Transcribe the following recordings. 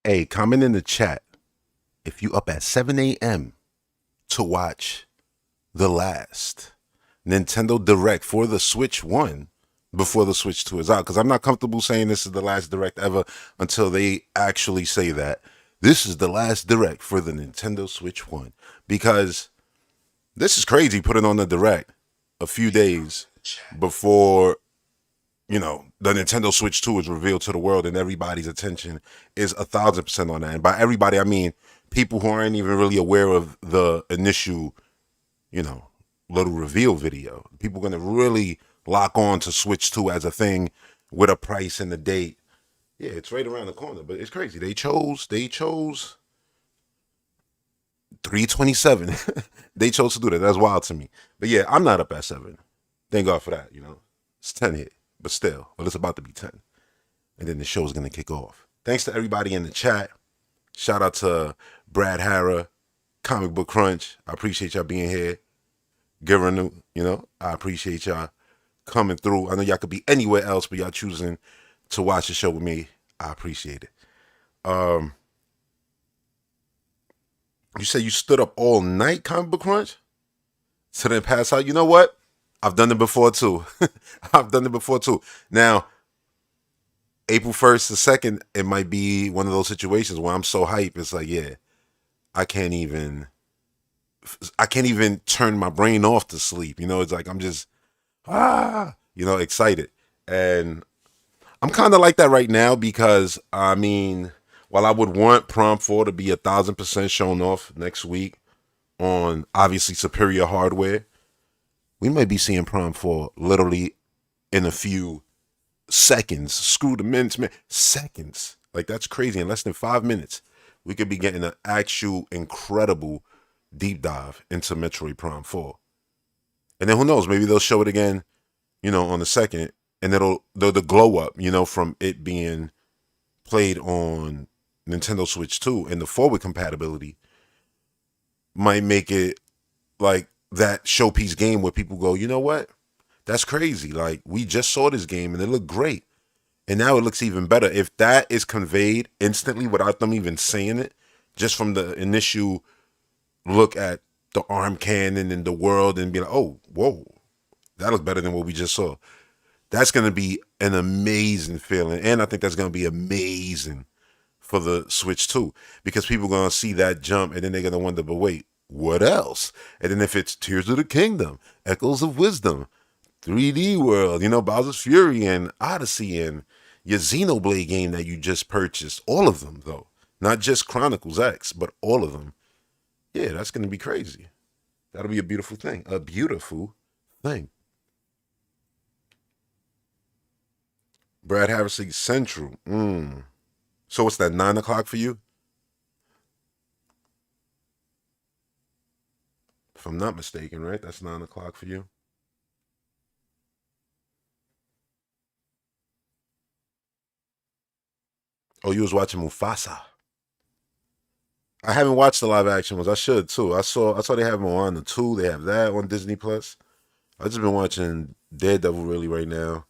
Hey, comment in the chat if you up at 7 a.m. to watch the last Nintendo Direct for the Switch 1 before the Switch 2 is out. Because I'm not comfortable saying this is the last Direct ever until they actually say that. This is the last Direct for the Nintendo Switch 1. Because this is crazy putting on the Direct a few days before, the Nintendo Switch 2 is revealed to the world and everybody's attention is 1,000% on that. And by everybody, I mean people who aren't even really aware of the initial, little reveal video. People are going to really lock on to Switch 2 as a thing with a price and a date. Yeah, it's right around the corner, but it's crazy. They chose 327. They chose to do that. That's wild to me. But yeah, I'm not up at 7. Thank God for that, It's 10 here, but still. Well, it's about to be 10. And then the show's going to kick off. Thanks to everybody in the chat. Shout out to Brad Hara, Comic Book Crunch. I appreciate y'all being here. Giving, I appreciate y'all coming through. I know y'all could be anywhere else, but y'all choosing to watch the show with me. I appreciate it. You say you stood up all night, Comic Book Crunch? So then pass out. You know what? I've done it before too. Now, April 1st to 2nd, it might be one of those situations where I'm so hyped. It's like, yeah, I can't even turn my brain off to sleep. It's like I'm just, excited. And I'm kind of like that right now because, while I would want Prom 4 to be 1,000% shown off next week on obviously superior hardware, we might be seeing Prom 4 literally in a few seconds. Screw the minutes, man. Seconds. Like, that's crazy. In less than 5 minutes, we could be getting an actual incredible deep dive into Metroid Prime 4. And then who knows? Maybe they'll show it again, on the 2nd, and the glow up, from it being played on Nintendo Switch 2 and the forward compatibility might make it like that showpiece game where people go, you know what? That's crazy. Like, we just saw this game and it looked great. And now it looks even better. If that is conveyed instantly without them even saying it, just from the initial look at the arm cannon and the world and be like, oh, whoa, that looks better than what we just saw. That's going to be an amazing feeling. And I think that's going to be amazing for the Switch 2 because people are going to see that jump and then they're going to wonder, but wait, what else? And then if it's Tears of the Kingdom, Echoes of Wisdom, 3D World, Bowser's Fury and Odyssey and your Xenoblade game that you just purchased, all of them though, not just Chronicles X, but all of them. Yeah, that's going to be crazy. That'll be a beautiful thing. A beautiful thing. Brad Harris Central. So what's that, 9 o'clock for you? If I'm not mistaken, right? That's 9 o'clock for you. Oh, you was watching Mufasa. I haven't watched the live action ones. I should too. I saw they have them on the 2. They have that on Disney Plus. I've just been watching Daredevil really right now.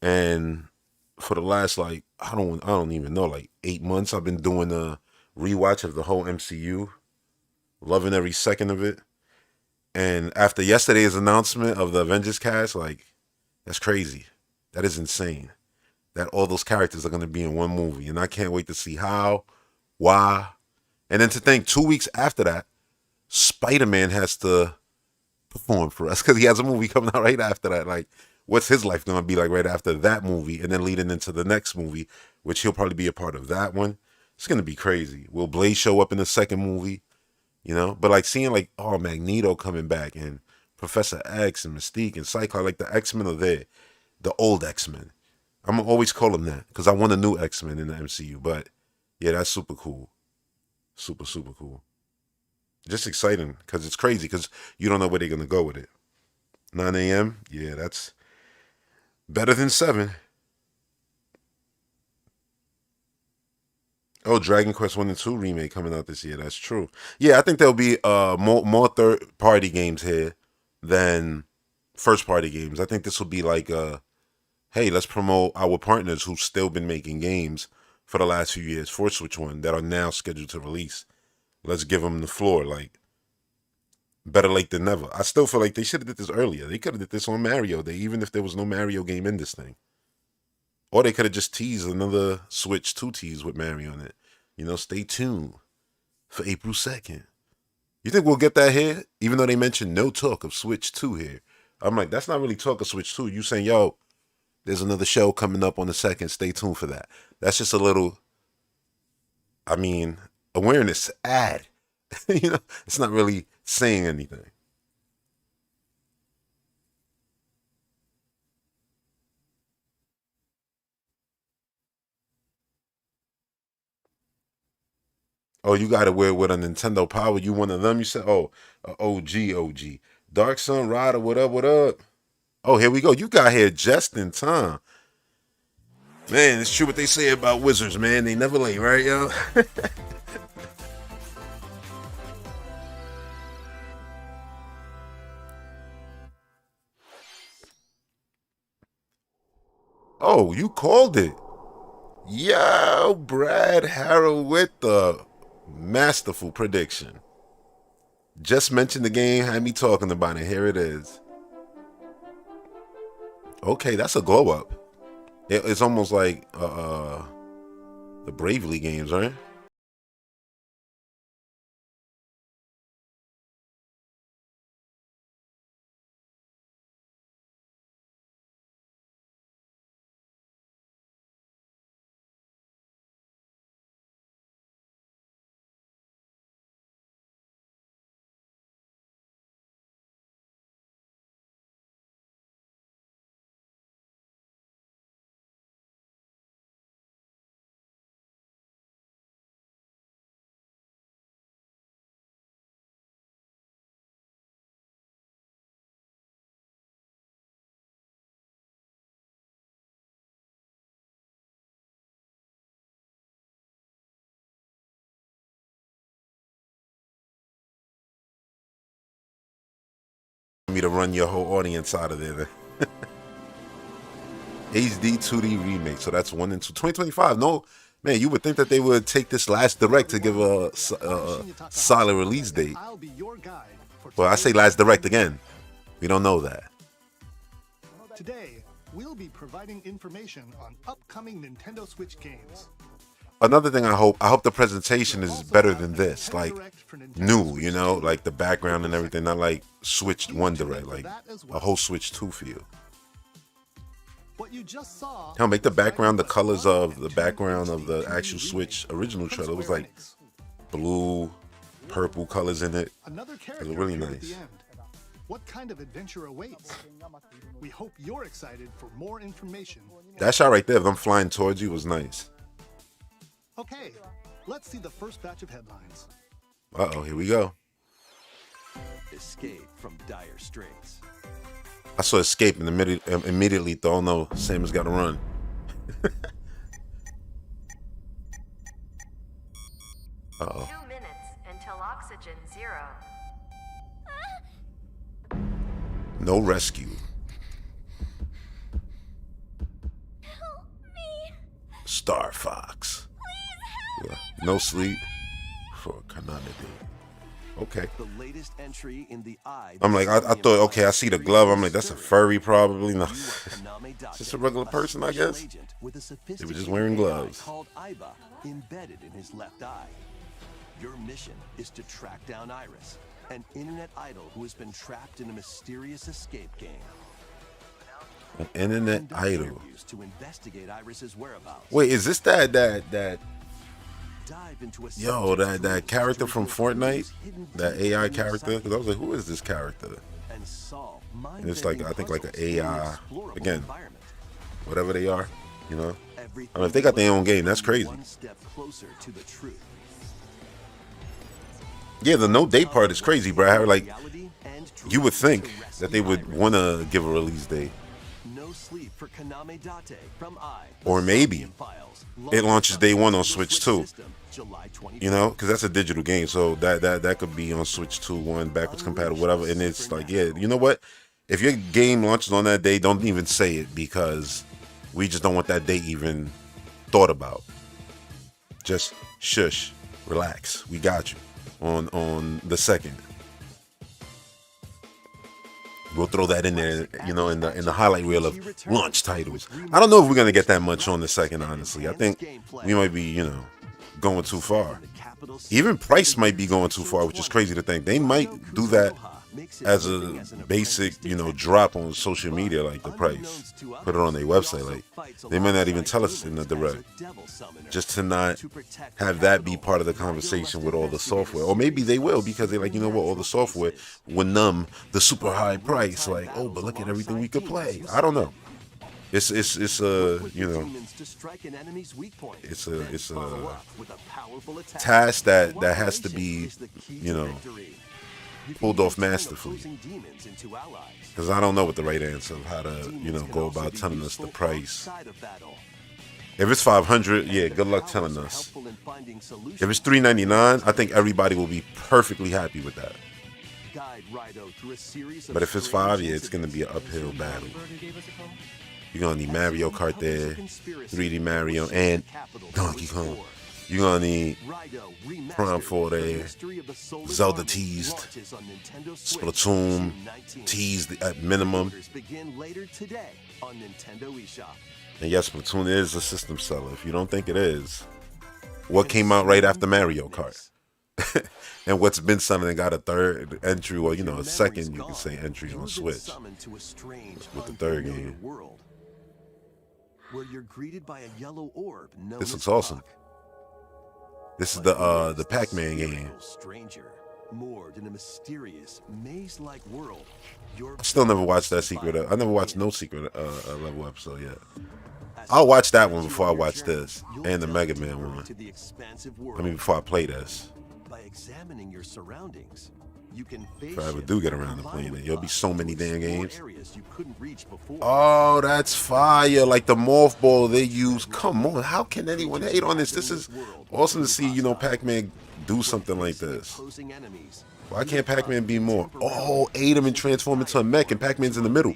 And for the last I don't even know, 8 months I've been doing a rewatch of the whole MCU. Loving every second of it. And after yesterday's announcement of the Avengers cast, that's crazy. That is insane. That all those characters are going to be in one movie. And I can't wait to see how, why. And then to think 2 weeks after that, Spider-Man has to perform for us because he has a movie coming out right after that. What's his life going to be like right after that movie and then leading into the next movie, which he'll probably be a part of that one. It's going to be crazy. Will Blaze show up in the second movie? But seeing Magneto coming back and Professor X and Mystique and Cyclops, the X-Men are there. The old X-Men. I'm going to always call them that because I want a new X-Men in the MCU. But yeah, that's super cool. Super, super cool. Just exciting because it's crazy because you don't know where they're going to go with it. 9 a.m.? Yeah, that's better than 7. Oh, Dragon Quest 1 and 2 remake coming out this year. That's true. Yeah, I think there'll be more third-party games here than first-party games. I think this will be hey, let's promote our partners who've still been making games for the last few years for Switch 1 that are now scheduled to release. Let's give them the floor. Like, better late than never. I still feel like they should have did this earlier. They could have did this on Mario Day, even if there was no Mario game in this thing. Or they could have just teased another Switch 2 tease with Mario in it. You know, stay tuned for April 2nd. You think we'll get that here? Even though they mentioned no talk of Switch 2 here. I'm like, that's not really talk of Switch 2. You saying, yo, there's another show coming up on the 2nd. Stay tuned for that. That's just a little, I mean, awareness ad. You know, it's not really saying anything. Oh, you got it with a Nintendo Power. You one of them? You said, oh, OG. Dark Sun Rider, what up, what up? Oh, here we go. You got here just in time. Man, it's true what they say about wizards, man. They never late, right, yo? Oh, you called it. Yo, Brad Harrell with the masterful prediction. Just mentioned the game, had me talking about it. Here it is. Okay, that's a glow up. It's almost like the Bravely games, right? Me to run your whole audience out of there. HD 2D remake. So that's 1 and 2. 2025. No, man, you would think that they would take this last direct to give a solid release date. Well, I say last direct again. We don't know that. Today, we'll be providing information on upcoming Nintendo Switch games. Another thing I hope the presentation is better than this. Like, new, you know, like the background and everything. Not like Switch 1 direct, like a whole Switch 2 feel. What you just saw. Hell, make the background the colors of the background of the actual Switch original trailer. It was like blue, purple colors in it. It was really nice. What kind of adventure awaits? We hope you're excited for more information. That shot right there of them flying towards you was nice. Okay, let's see the first batch of headlines. Uh-oh, here we go. Escape from dire straits. I saw escape and immediately thought, oh no, Samus got to run. Uh-oh. 2 minutes until oxygen 0. No rescue. Help me. Star Fox. Yeah. No sleep for Kanade. Okay. The latest entry in the eye. I'm like, I thought, okay, I see the glove. I'm like, that's a furry probably. No. Just a regular person, I guess. They were just wearing gloves. Called Iba, embedded in his left eye. Your mission is to track down Iris, an internet idol who has been trapped in a mysterious escape game. An internet idol. To investigate Iris's whereabouts. Wait, is this that Dive into a that character from Fortnite? That AI character? Because I was like, who is this character? And solve And it's like, I think like an AI, again, whatever they are, you know? I mean, if they got their own game, that's crazy. One step closer to the truth. Yeah, the no date part is crazy, bro. Like, you would think that they would want to give a release date. No sleep for Kaname Date from Or maybe it launches day 1 on Switch 2. You know, because that's a digital game, so that could be on Switch 2, 1, backwards compatible, whatever. And it's like, yeah, you know what? If your game launches on that day, don't even say it, because we just don't want that date even thought about. Just shush, relax. We got you on the 2nd. We'll throw that in there, in the highlight reel of launch titles. I don't know if we're gonna get that much on the 2nd, honestly. I think we might be, going too far. Even Price might be going too far, which is crazy to think. They might do that as a basic, drop on social media, like the price. Put it on their website. Like, they might not even tell us in the direct. Just to not have that be part of the conversation with all the software. Or maybe they will, because they're like, you know what, all the software will numb the super high price. Like, oh, but look at everything we could play. I don't know. It's a task that has to be, pulled off masterfully. Because I don't know what the right answer of how to, go about telling us the price. If it's $500, yeah, good luck telling us. If it's $399, I think everybody will be perfectly happy with that. But if it's $5, yeah, it's gonna be an uphill battle. You're gonna need Mario Kart there, 3D Mario, and Donkey Kong. You're gonna need Prime 4 there, Zelda teased, Splatoon teased at minimum. And yes, Splatoon is a system seller. If you don't think it is, what came out right after Mario Kart? And what's been selling and got a third entry, or a second, you can say, entry on Switch with the third game. Where you're greeted by a yellow orb. This looks awesome. This is the Pac-Man game. Stranger, moored in a mysterious maze-like world. I still never watched that secret. I never watched no secret level episode yet. I'll watch that one before I watch this and the Mega Man one. I mean, before I play this. By examining your surroundings, you can if I ever do get around to playing it, there'll be so many damn games. Oh, that's fire! Like the mothball they use. Come on, how can anyone hate on this? This is awesome to see. Pac-Man do something like this. Why can't Pac-Man be more? Oh, aid him and transform into a mech, and Pac-Man's in the middle.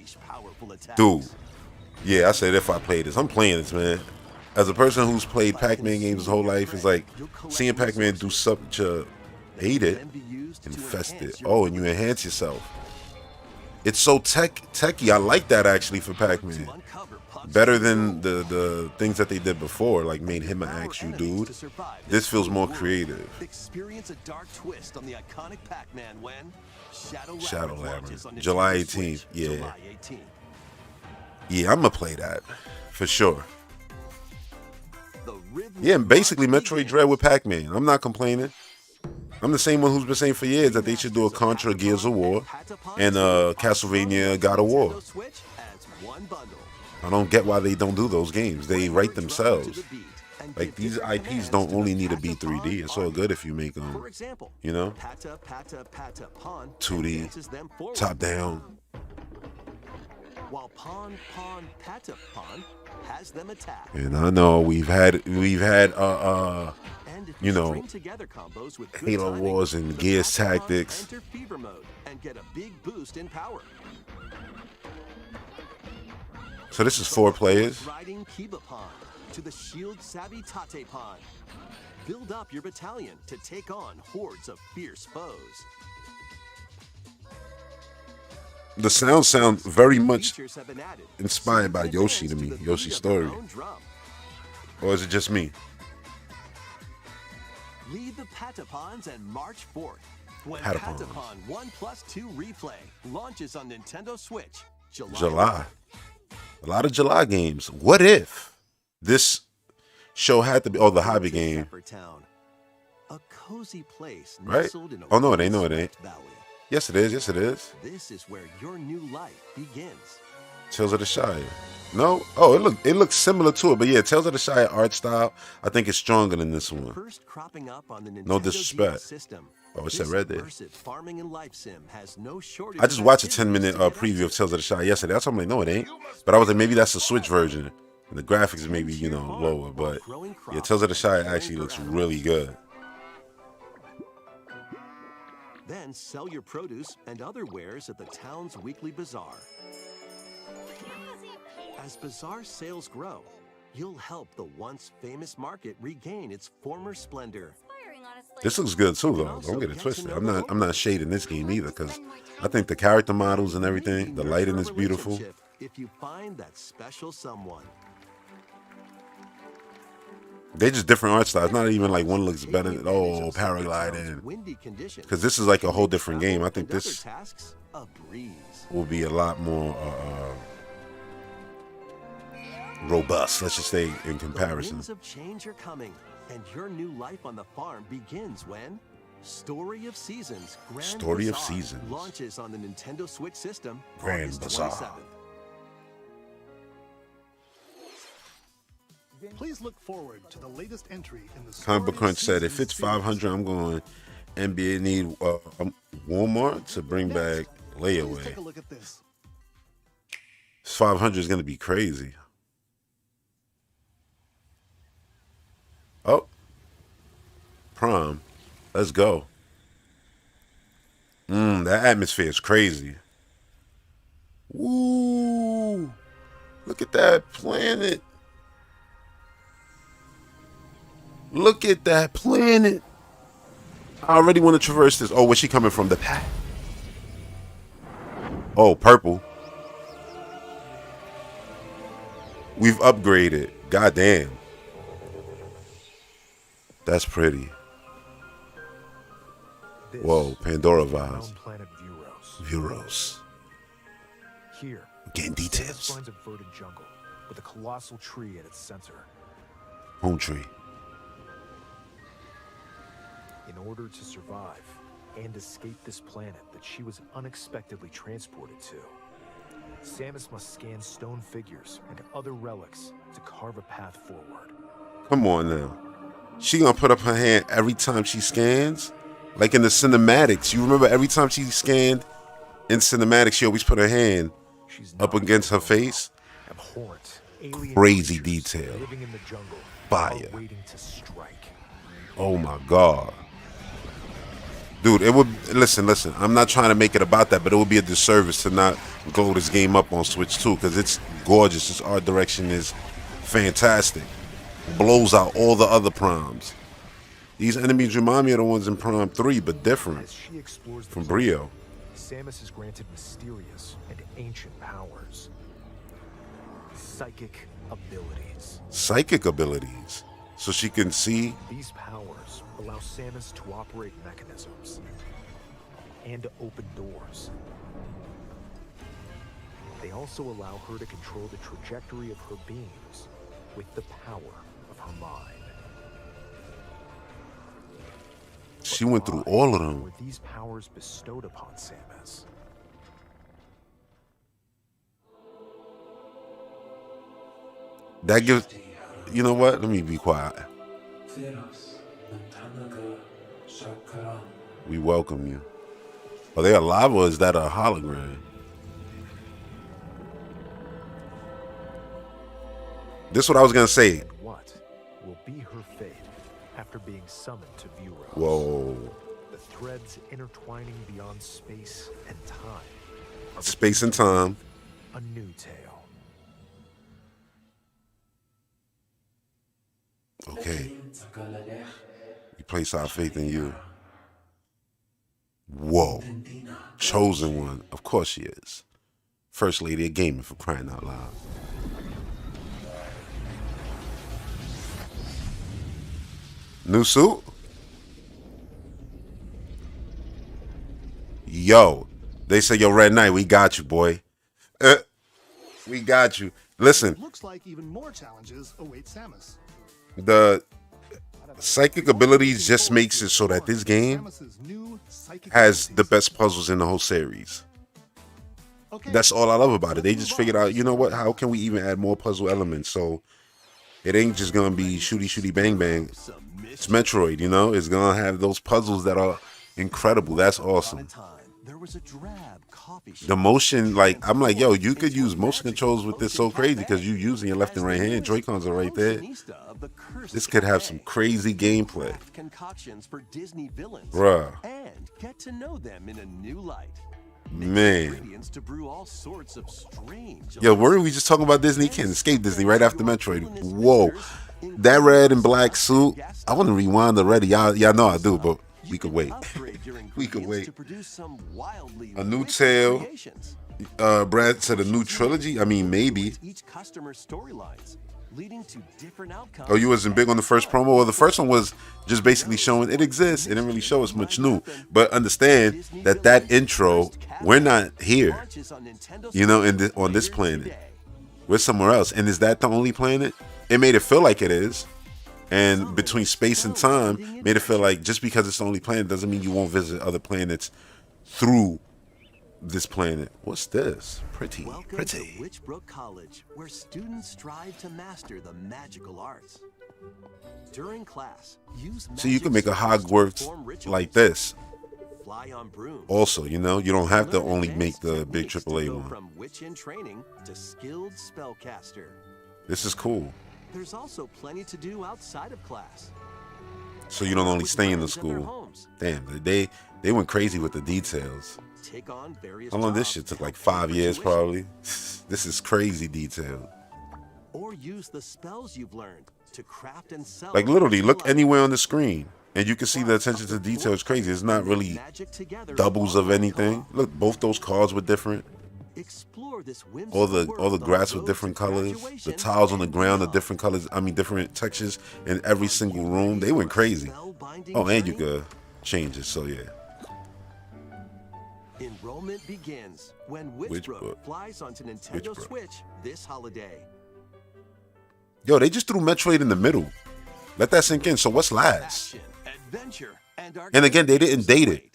Dude, yeah, I said if I play this, I'm playing this, man. As a person who's played Pac-Man games his whole life, it's like seeing Pac-Man do such a aid it. Infested. Oh, and you enhance yourself. It's so techy. I like that actually for Pac-Man. Better than the things that they did before, like made him an actual dude. This feels more creative. Experience a dark twist on the iconic Pac-Man when Shadow Labyrinth. July 18th. Yeah. Yeah, I'm gonna play that for sure. Yeah, and basically Metroid Dread with Pac-Man. I'm not complaining. I'm the same one who's been saying for years that they should do a Contra Gears of War and Castlevania God of War. I don't get why they don't do those games. They write themselves. Like, these IPs don't only need to be 3D. It's all good if you make them, 2D, top down. While Pon Patapon has them attack. And I know we've had Halo Wars and Gears Tactics. Enter Fever Mode and get a big boost in power. So this is 4 players. Riding Kibapon to the Shield Savvy Tatepon. Build up your battalion to take on hordes of fierce foes. The sounds sound very much inspired by Yoshi to me, Yoshi's story. Or is it just me? Lead the Patapons and march forth. When Patapons. Patapon 1+2 Replay launches on Nintendo Switch, July. A lot of July games. What if this show had to be the hobby game? A cozy place Right? nestled in a Oh no, it ain't. No, it ain't. valley. Yes, it is. Yes, it is. This is where your new life begins. Tales of the Shire. No? Oh, it looks similar to it, but yeah, Tales of the Shire art style, I think it's stronger than this one. First cropping up on the Nintendo No disrespect. DS system. Oh, it said red there. This immersive farming and life sim has no shortage I just of watched a activities 10-minute to get preview of access Tales of the Shire yesterday. That's why I'm like, no, it ain't. But I was like, maybe that's the Switch version. And the graphics may be, lower. But yeah, Tales of the Shire actually looks really good. Then sell your produce and other wares at the town's weekly bazaar. As bazaar sales grow, You'll help the once famous market regain its former splendor. This looks good too, though. Don't get it twisted. I'm not shading this game either, because I think the character models and everything, the lighting is beautiful. If you find that special someone. They're just different art styles. Not even like one looks better than paragliding. Because this is like a whole different game. I think this will be a lot more robust, let's just say, in comparison. The winds of change are coming, and your new life on the farm begins when Story of Seasons Story of Seasons launches on the Nintendo Switch system Grand August Bazaar. 27th. Please look forward to the latest entry in the Comic Book Story Crunch said if Seasons it's 500, I'm going NBA need Walmart to bring back Please take layaway. a look at this. 500 is going to be crazy. Oh. Prom. Let's go. That atmosphere is crazy. Woo. Look at that planet. Look at that planet. I already want to traverse this. Oh, where's she coming from? The path. Oh, purple. We've upgraded. Goddamn. That's pretty. Whoa, Pandora vibes. Planet Vuros. Vuros. Here, Getting details. Samus finds a verdant jungle with a colossal tree at its center. Home tree. In order to survive and escape this planet that she was unexpectedly transported to, Samus must scan stone figures and other relics to carve a path forward. Come on now. She gonna put up her hand every time she scans? Like in the cinematics. You remember every time she scanned in cinematics, she always put her hand She's up not against her alone. face? Abhorrent, alien Crazy creatures detail. living in the jungle Fire. are waiting to strike. Oh my God. Dude, it would, listen, I'm not trying to make it about that, but it would be a disservice to not glow this game up on Switch 2, because it's gorgeous. Its art direction is fantastic. Blows out all the other proms. These enemies remind me of the ones in Prom 3, but different As she explores the from jungle, Brio. Samus is granted mysterious and ancient powers. Psychic abilities. Psychic abilities. So she can see. These powers allow Samus to operate mechanisms and to open doors. They also allow her to control the trajectory of her beams with the power of her mind. She went through all of them. Were these powers bestowed upon Samus? That gives. You know what? Let me be quiet. We welcome you. Are they alive or is that a hologram? This is what I was gonna say. And what will be her fate after being summoned to Vuros? Whoa. The threads intertwining beyond space and time. are Space and time. a new tale. Okay. We place our faith in you. Whoa. Chosen one. Of course she is. First lady of gaming, for crying out loud. New suit? Yo. They say, yo, Red Knight, we got you, boy. We got you. Listen, Looks like even more challenges await Samus. the psychic abilities just makes it so that this game Samus's new psychic has the abilities. best puzzles in the whole series. Okay, That's all I love about it. They just figured out, you know what, how can we even add more puzzle elements? So it ain't just gonna be shooty bang bang. It's Metroid, you know? It's gonna have those puzzles that are incredible. That's awesome. There was a drab coffee shop. The motion, like, I'm like, yo, you could use motion controls with this so crazy because you using your left and right hand. Joy-Cons are right there. This could have some crazy gameplay. Concoctions for Disney villains. Bruh. And get to know them in a new light. Man. Ingredients to brew all sorts of strange. Yo, weren't we just talking about Disney? You can't escape Disney right after Metroid. Whoa. That red and black suit. I want to rewind already. Y'all know I do, but we could wait. We could wait. A new tale. Brad said a new trilogy? I mean, maybe. Each customer's storylines, leading to different outcomes. Oh, you wasn't big on the first promo? Well, the first one was just basically showing it exists. It didn't really show us much new. But understand that intro, we're not here, you know, on this planet. We're somewhere else. And is that the only planet? It made it feel like it is. And between space and time, made it feel like just because it's the only planet doesn't mean you won't visit other planets through this planet. What's this? Pretty. Welcome to Witchbrook College, where students strive to master the magical arts. During class, use So you can make a magic Hogwarts to perform rituals, like this. fly on brooms. Also, you know, you don't have to Learn only make advanced the big techniques to AAA go one. From witch in training to skilled spellcaster. This is cool. There's also plenty to do outside of class. So you don't only With stay in the friends at their school. homes, Damn, they went crazy with the details. take on various How long this jobs shit to took? Like help pay 5 for years, tuition. probably. This is crazy detailed. Or use the spells you've learned to craft and sell. Like literally, original look items. anywhere on the screen, and you can see the attention to detail is crazy. It's not really Magic together doubles all of anything. along. Look, both those cards were different. Explore this All the whimsical grass world with on different road to colors. The graduation tiles on the and ground are beyond. different colors. I mean, different textures in every single room. They went crazy. Spellbinding Oh, and you journey? could change it. So yeah. Enrollment begins when Witchbrook. Witchbrook flies onto Nintendo Witchbrook. Switch this holiday. Yo, they just threw Metroid in the middle. Let that sink in. So what's last? Action, adventure, and And again, they didn't date it.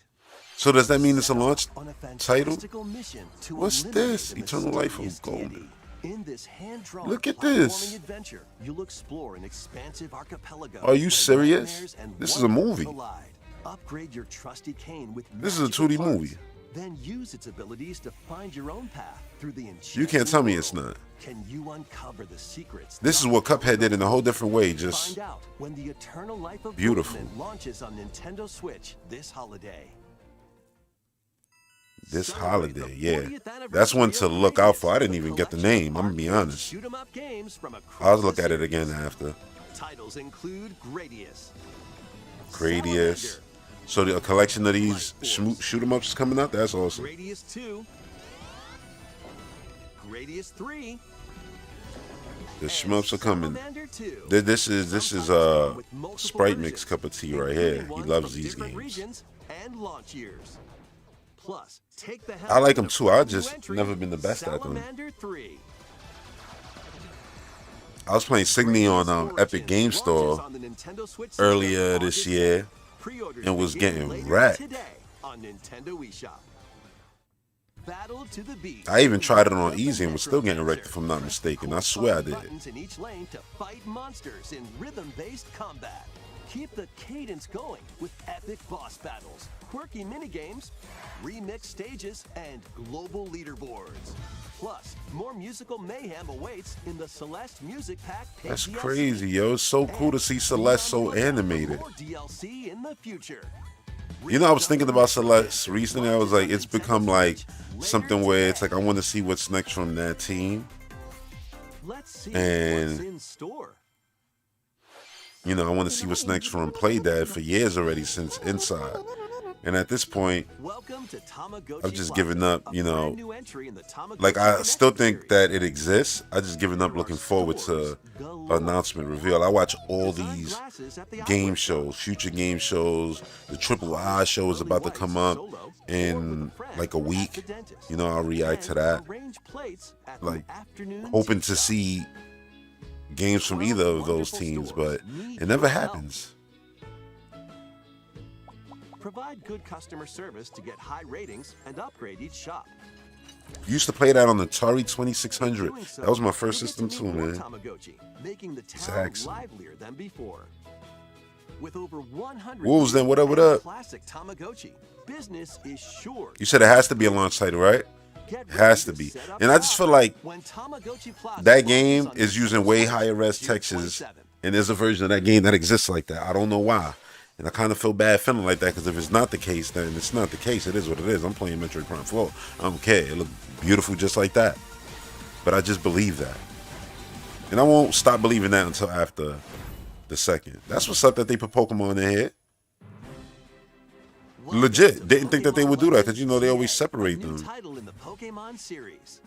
So does that mean it's a launch on a title? fantastical mission to What's eliminate this? the Eternal Life of mysterious Gold. deity. In this hand-drawn Look at this. platforming adventure, you'll explore an expansive archipelago. Are you where serious? nightmares and This is a movie. wonders collide. Upgrade your trusty cane with This is a magical 2D parts. movie. Then use its abilities to find your own path through the enchanted You can't tell me it's world. not. Can you uncover the secrets? This is what Cuphead did in a whole different way. Just Find out when the Eternal Life of beautiful. Bookman launches on Nintendo Switch this holiday. this Celebrate holiday, the yeah. 40th That's one anniversary to of look out Gradius, for. I didn't the even get the collection name. of I'm gonna be arcade honest. shoot-'em-up games from I'll across look the at it series. again after. Titles include Gradius. Gradius. Salamander, So a collection of these shoot 'em ups is coming out. That's awesome. Gradius 2, Gradius 3, The and shmups are coming. Salamander 2. This is Sometimes with multiple Sprite versions, Mix cup of tea right here. including He ones loves from these different games. regions and launch years. Plus, take the helm I like in 'em a too. I brand new just entry, never been the best at them. Salamander 3. I was playing Signy on Epic Game Launches Store on the Nintendo Switch earlier system this August year 10th. Pre-orders and was begin getting later wrecked. today on Nintendo eShop. Battle to the beat. I even tried it on easy and was still getting wrecked if I'm not mistaken. I swear I did. Buttons in each lane to fight monsters in rhythm-based combat. Keep the cadence going with epic boss battles, quirky minigames, remix stages, and global leaderboards. Plus, more musical mayhem awaits in the Celeste Music Pack. Paid That's DLC. crazy, yo. It's so cool to see Celeste so animated. More DLC in the future. You know, I was thinking about Celeste recently. I was like, it's become like something where it's like I want to see what's next from that team. Let's see And- what's in store. You know, I want to see what's next from Playdad for years already since Inside. And at this point, Welcome to Tamagotchi I've just Plaza, given up, a you know. brand new entry in the Tamagotchi Like, I still Connection think series. that it exists. I just given up looking forward to announcement reveal. I watch all these game shows, future game shows. The Triple I show is about to come up in like a week. You know, I'll react to that. Like, hoping to see games from either of those teams, but it never happens. Provide good customer service to get high ratings and upgrade each shop. Used to play that on the Atari 2600. Doing so, That was my you first get system to too, meet more man. Tamagotchi, making the town Jackson. livelier than before. With over 100 Wolves, then, what up, what and up? Classic Tamagotchi. Business is sure. You said it has to be a launch title, right? Get ready Has to be. set up And I just shop feel like when Tamagotchi Plaza that launches game on is Nintendo using way Switch, higher res June textures, 27th. and there's a version of that game that exists like that. I don't know why. And I kind of feel bad feeling like that, because if it's not the case, then it's not the case. It is what it is. I'm playing Metroid Prime 4. I don't care. It looked beautiful just like that. But I just believe that. And I won't stop believing that until after the second. That's what's up that they put Pokemon in here. Legit. Didn't think that they would do that, because, you know, they always separate them. Title in the Pokemon series.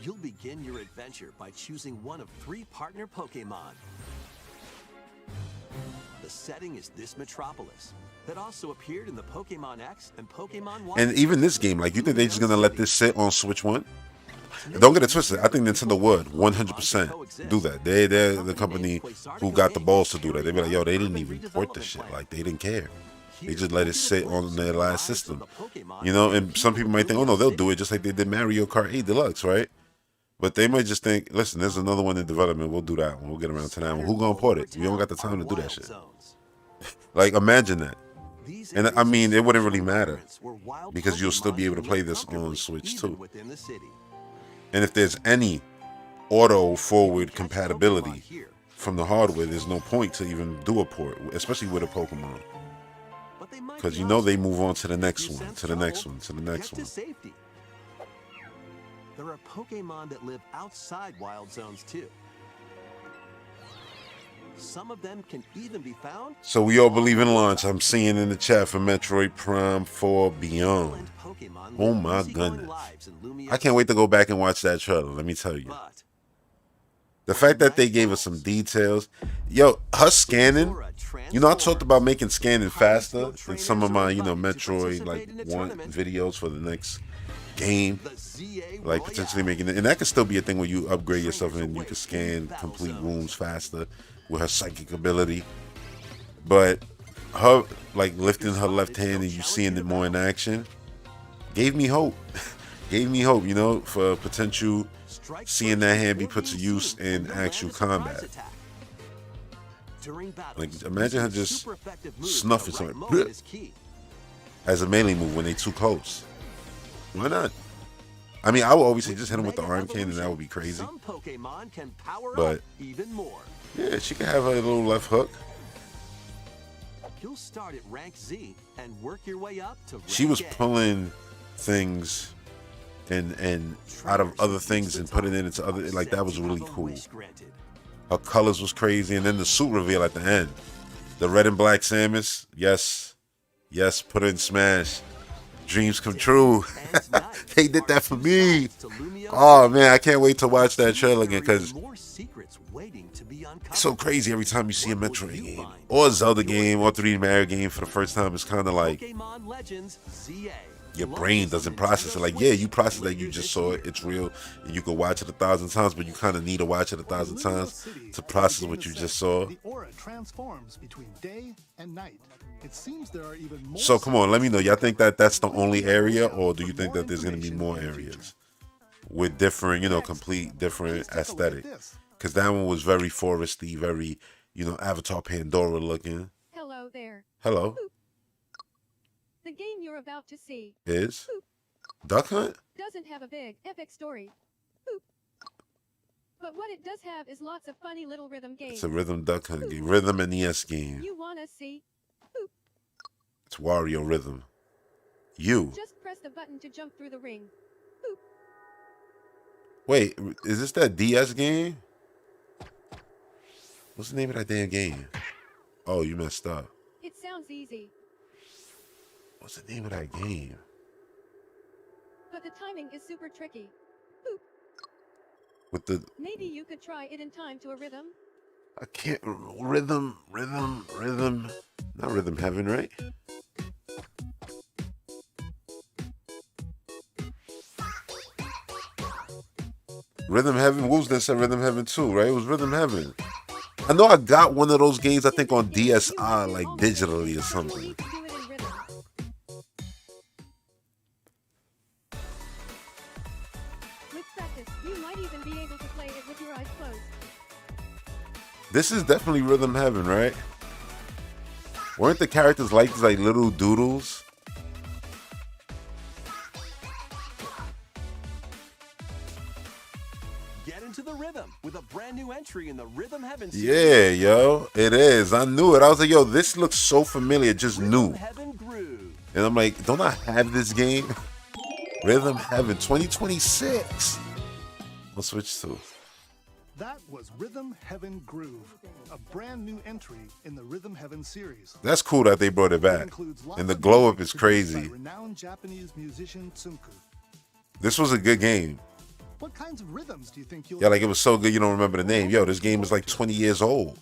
You'll begin your adventure by choosing one of 3 partner Pokemon. The setting is this metropolis that also appeared in the Pokemon X and Pokemon Y. And even this game, like, you think they're just going to let this sit on Switch 1? Don't get it twisted. I think Nintendo would 100% do that. They're the company who got the balls to do that. They be like, yo, they didn't even port this shit. Like, they didn't care. They just let it sit on their last system. You know, and some people might think, oh no, they'll do it just like they did Mario Kart 8 Deluxe, right? But they might just think, listen, there's another one in development. We'll do that one. We'll get around to that one. Who gonna port it? We don't got the time to do that shit. Like, imagine that. And I mean, it wouldn't really matter, because you'll still be able to play this on Switch too. And if there's any auto forward compatibility from the hardware, there's no point to even do a port, especially with a Pokemon. Because you know they move on to the next one, to the next one, to the next one. There are Pokemon that live outside wild zones too. Some of them can even be found. So we all believe in launch. I'm seeing in the chat for Metroid Prime 4 Beyond. Oh my goodness. I can't wait to go back and watch that trailer, let me tell you. The fact that they gave us some details. Yo, her scanning. You know, I talked about making scanning faster in some of my, you know, Metroid, like, videos for the next game. Like, potentially making it. And that could still be a thing where you upgrade yourself and you can scan complete rooms faster with her psychic ability. But her, like, lifting her left hand and you seeing it more in action gave me hope. Gave me hope, you know, for potential seeing that hand be put to use in actual combat. Like, imagine her just snuffing something as a melee move when they too close. Why not? I mean, I would always say just hit him with the arm cannon, that would be crazy. But yeah, she can have her little left hook. You'll start at rank Z and work your way up to rank She was A. pulling things and out of other things and putting it into other, like, that was really cool. Her colors was crazy, and then the suit reveal at the end. The red and black Samus, yes, put it in Smash. Dreams come true. They did that for me. Oh man, I can't wait to watch that trailer again, because it's so crazy every time you see a Metroid game or a Zelda game or 3D Mario game for the first time. It's kind of like your brain doesn't process it. Like, yeah, you process that you just saw it, it's real, and you can watch it 1,000 times, but you kind of need to watch it 1,000 times to process what you just saw. The aura transforms between day and night. It seems there are even more. So come on, let me know. Y'all think that that's the only area, or do you think that there's going to be more areas with different, you know, complete different aesthetic? Because that one was very foresty, very, you know, Avatar Pandora looking. Hello there. Hello. Boop. The game you're about to see Is Boop. Duck Hunt? Doesn't have a big, epic story. Boop. But what it does have is lots of funny little rhythm games. It's a rhythm Duck Hunt game, rhythm and NES game. You wanna see? Boop. It's Wario Rhythm. You. Just press the button to jump through the ring. Boop. Wait, is this that DS game? What's the name of that damn game? Oh, you messed up. It sounds easy, What's the name of that game? but the timing is super tricky. Boop. With the, Maybe you could try it in time to a rhythm. I can't, rhythm. Not Rhythm Heaven, right? Rhythm Heaven, what was that? Said Rhythm Heaven 2, right? It was Rhythm Heaven. I know I got one of those games, I think on DSi, like digitally or something. Do it in rhythm. With practice, you might even be able to play it with your eyes closed. This is definitely Rhythm Heaven, right? Weren't the characters like these, like, little doodles? Get into the rhythm with a brand brand new entry in the Rhythm Heaven series. Yeah, yo, it is. I knew it. I was like, yo, this looks so familiar, just Rhythm new. Heaven Groove. And I'm like, don't I have this game? Rhythm Heaven 2026. I'll switch to. That was Rhythm Heaven Groove, a brand new entry in the Rhythm Heaven series. That's cool that they brought it It back. includes lots And the of glow up music is produced by crazy. renowned Japanese musician Tsunku. This was a good game. What kinds of rhythms do you think you'll Yeah, like it was so good you don't remember the name. Yo, this game is like 20 years old.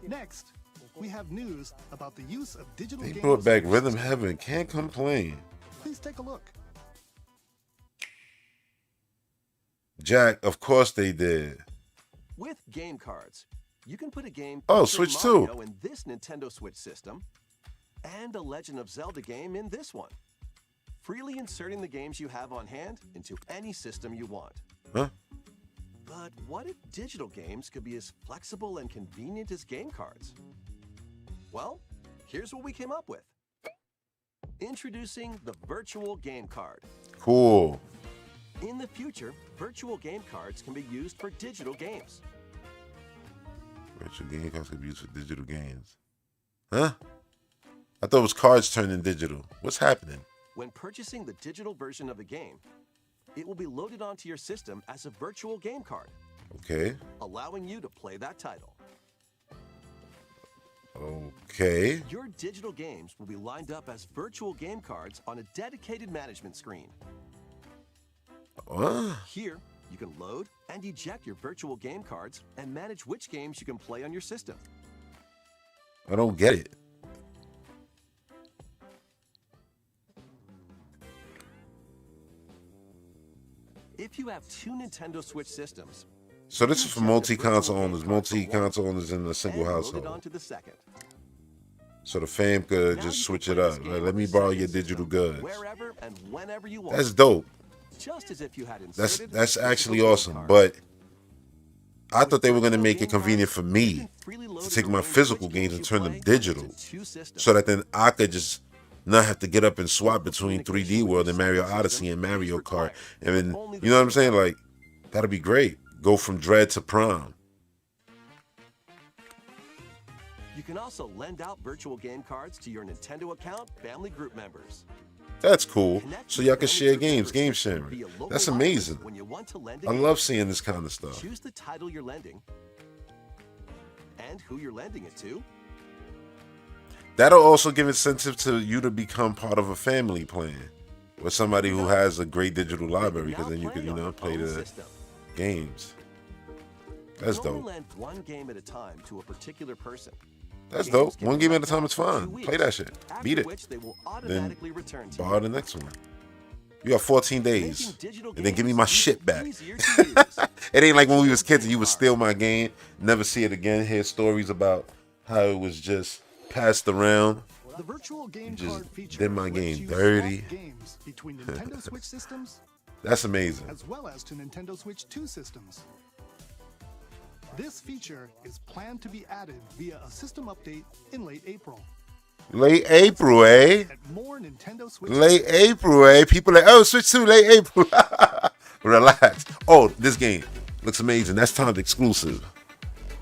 Next, we have news about the use of digital They games. brought back Rhythm Heaven. Can't complain. Please take a look. Jack, of course they did. With game cards, you can put a game Oh, featuring Switch 2. Mario in this Nintendo Switch system and a Legend of Zelda game in this one. Freely inserting the games you have on hand into any system you want. Huh? But what if digital games could be as flexible and convenient as game cards? Well, here's what we came up with. Introducing the Virtual Game Card. Cool. In the future, virtual game cards can be used for digital games. Virtual game cards could be used for digital games. Huh? I thought it was cards turning digital. What's happening? When purchasing the digital version of a game, it will be loaded onto your system as a virtual game card, Okay. allowing you to play that title. Okay. Your digital games will be lined up as virtual game cards on a dedicated management screen. What? Here, you can load and eject your virtual game cards and manage which games you can play on your system. I don't get it. If you have two Nintendo Switch systems, So this is for multi-console owners. Multi-console owners in a single and load it household. onto the second. So the fam could Now just you switch can it play up. this game Like, on let me the borrow second your system, digital goods. wherever and whenever you want. That's dope. Just as if you had That's inserted that's a physical actually game awesome. card. But I thought they were With gonna virtual make it game convenient cards, for you me can freely load to and take my arrange physical which games and you turn them play digital, onto two systems. so that then I could just not have to get up and swap between 3D World and Mario Odyssey and Mario Kart. And then, you know what I'm saying? Like, that'd be great. Go from Dread to Prime. You can also lend out virtual game cards to your Nintendo account family group members. That's cool. Connect So with y'all can family share group games, members game system sharing. via local That's wireless amazing. when you want to lend a I game. love seeing this kind of stuff. Choose the title you're lending and who you're lending it to. That'll also give incentive to you to become part of a family plan with somebody who has a great digital library, because then you can, play the system. games. That's You can only dope. lend one game at a time to a particular person. That's Games dope. can One be game at a lent time out is for 2 fine. weeks, Play that shit. after Beat it. which they will automatically return to Borrow you. the next one. You got 14 days. Making digital And then give me games my even shit back. easier to use. It ain't like when we was kids and you would steal my game, never see it again, hear stories about how it was just passed around. The virtual game just card feature did my lets game you dirty. swap games between Nintendo Switch systems That's amazing. as well as to Nintendo Switch 2 systems. This feature is planned to be added via a system update in late April. Late April, eh? At more Nintendo Switch Late April, eh? People like, oh, Switch 2, late April. Relax. Oh, this game looks amazing. That's timed exclusive.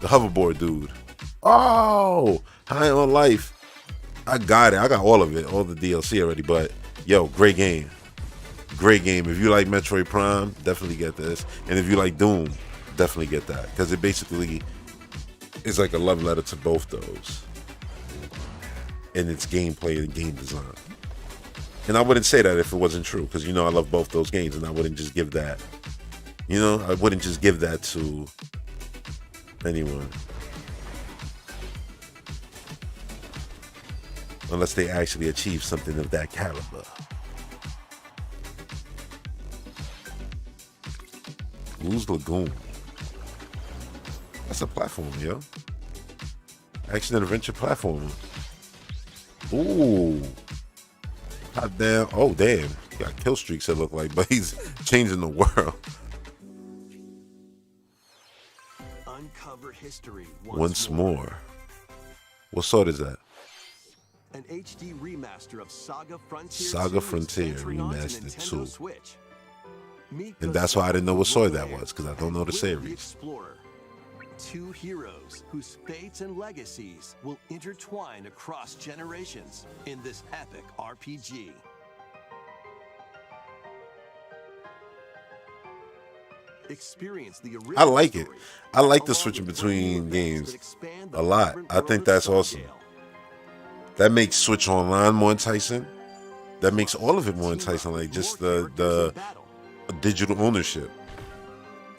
The hoverboard dude. Oh, High on Life. I got it. I got all of it, all the DLC already. But yo, great game. Great game. If you like Metroid Prime, definitely get this. And if you like Doom, definitely get that. Because it basically is like a love letter to both those. And its gameplay and game design. And I wouldn't say that if it wasn't true. Because, I love both those games. And I wouldn't just give that. I wouldn't just give that to anyone. Unless they actually achieve something of that caliber. Blues Lagoon. That's a platform, yo. Action and adventure platform. Ooh. Hot damn. Oh, damn. He got kill streaks, it look like, but he's changing the world. Uncover history Once more. What sort is that? An HD remaster of Saga Frontier Saga 2 is Frontier venturing onto Remastered Nintendo 2. Switch. And that's why I didn't know what Sword that was, because I don't know the series. Explorer. Two heroes whose fates and legacies will intertwine across generations in this epic RPG. Experience the original I like it. story, I like the along switching with brand new between events games that expand the a lot. vibrant I world think of that's awesome. Stargale. That makes Switch Online more enticing. That makes all of it more enticing, like just the digital ownership.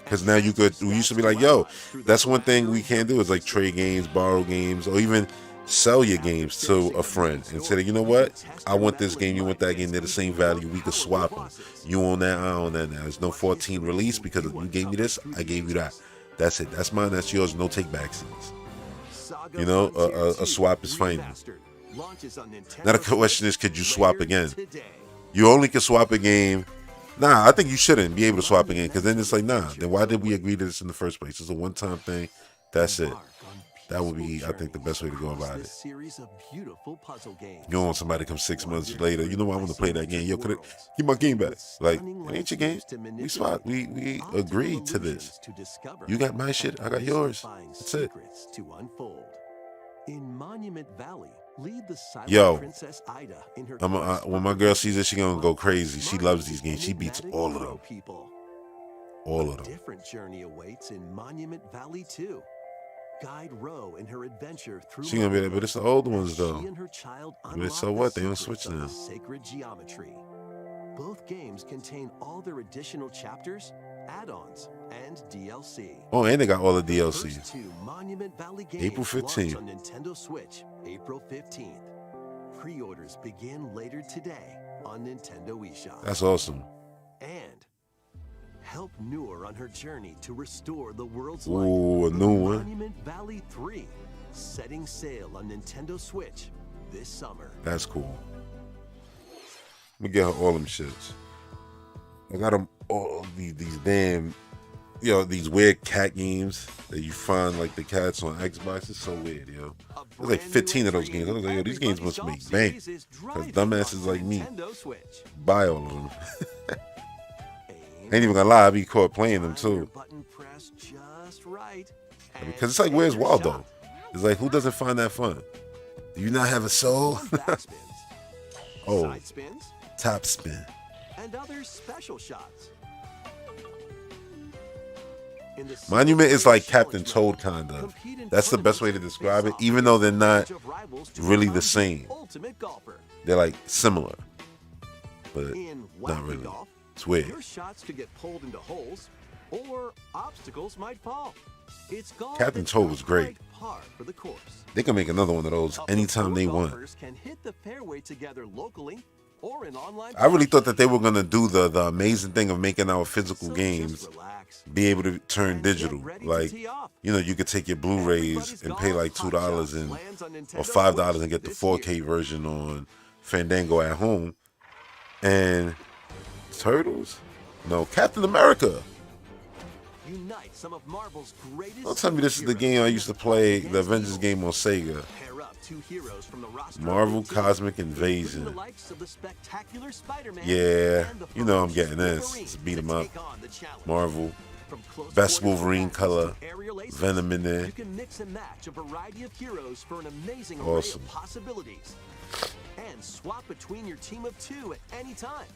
Because now we used to be like, yo, that's one thing we can't do is like trade games, borrow games, or even sell your games to a friend and say, you know what, I want this game, you want that game, they're the same value, we could swap them. You own that, I own that now. There's no 14 release because you gave me this, I gave you that. That's it. That's mine, that's yours, no take backsies. You know, a swap is fine. Now the question is, could you swap again? You only can swap a game. Nah, I think you shouldn't be able to swap again, because then it's like, nah, then why did we agree to this in the first place? It's a one-time thing. That's it. That would be, I think, the best way to go about it. You don't want somebody to come 6 months later, you know what, I want to play that game. Yo, could give my game back. Like, it ain't your game. We swapped. We agreed to this. You got my shit, I got yours. That's it. In Monument Valley, lead the silent Yo, Princess Ida in her when my girl sees this, she gonna go crazy. She loves these games. She beats all of them. All of them. Different journey awaits in Monument Valley 2. Guide Ro in her adventure through. She gonna be like, but it's the old ones though. She and her child But so unlock what? the They don't secrets switch of now. the Sacred geometry. Both games contain all their additional chapters, add-ons, and DLC. Oh, and they got all the The DLC. first two Monument Valley games April 15th. launch on Nintendo Switch, April 15th. Pre-orders begin later today on Nintendo eShop. That's awesome. And help Noor on her journey to restore the world's light. Ooh, a with new one. Monument Valley 3, setting sail on Nintendo Switch this summer. That's cool. Let me get her all them shits. I got them all these damn, these weird cat games that you find like the cats on Xbox. It's so weird, yo. There's like 15 of those games. I was like, yo, these games must make bank. Because dumbasses like me buy all of them. Ain't even gonna lie, I be caught playing them too. Because it's like, where's Waldo? It's like, who doesn't find that fun? Do you not have a soul? Oh, Side spins, top spin. and other special shots. In the Monument is like Challenge Captain mode, Toad, kinda. compete in That's the best way to tournaments, describe it, face off even though they're not against a bunch of rivals to really the become same. Ultimate golfer. They're like similar, but In not wacky really. golf, It's weird. your shots could get pulled into holes, or obstacles might fall. It's golf Captain that's Toad was not great. quite par for the course. They can make another one of those Up to anytime 4 they want. golfers can hit the fairway together locally or in online. I really thought that they were gonna do the amazing thing of making our physical So games just relax be able to turn and get digital. ready to Like, tee off. you could take your Blu-rays Everybody's and pay golf like hot $2 shots and lands on Nintendo or $5 Switch and get the this 4K year. version on Fandango at home. And Turtles? No, Captain America. Unite some of Marvel's greatest Don't tell me this is the superheroes game I in used to a play, fight the against Avengers evil. game on Sega. Pair up two heroes from the roster of Marvel the team, Cosmic including Invasion. the likes of the spectacular Spider-Man Yeah, and the you know I'm ferocious getting this. Wolverine It's beat to 'em up. take on the challenge. Marvel. From close Best quarters Wolverine attacks color. to aerial aces, Venom in there. You can mix and match a variety of heroes for an amazing Awesome. array of possibilities. And swap between your team of two at any time.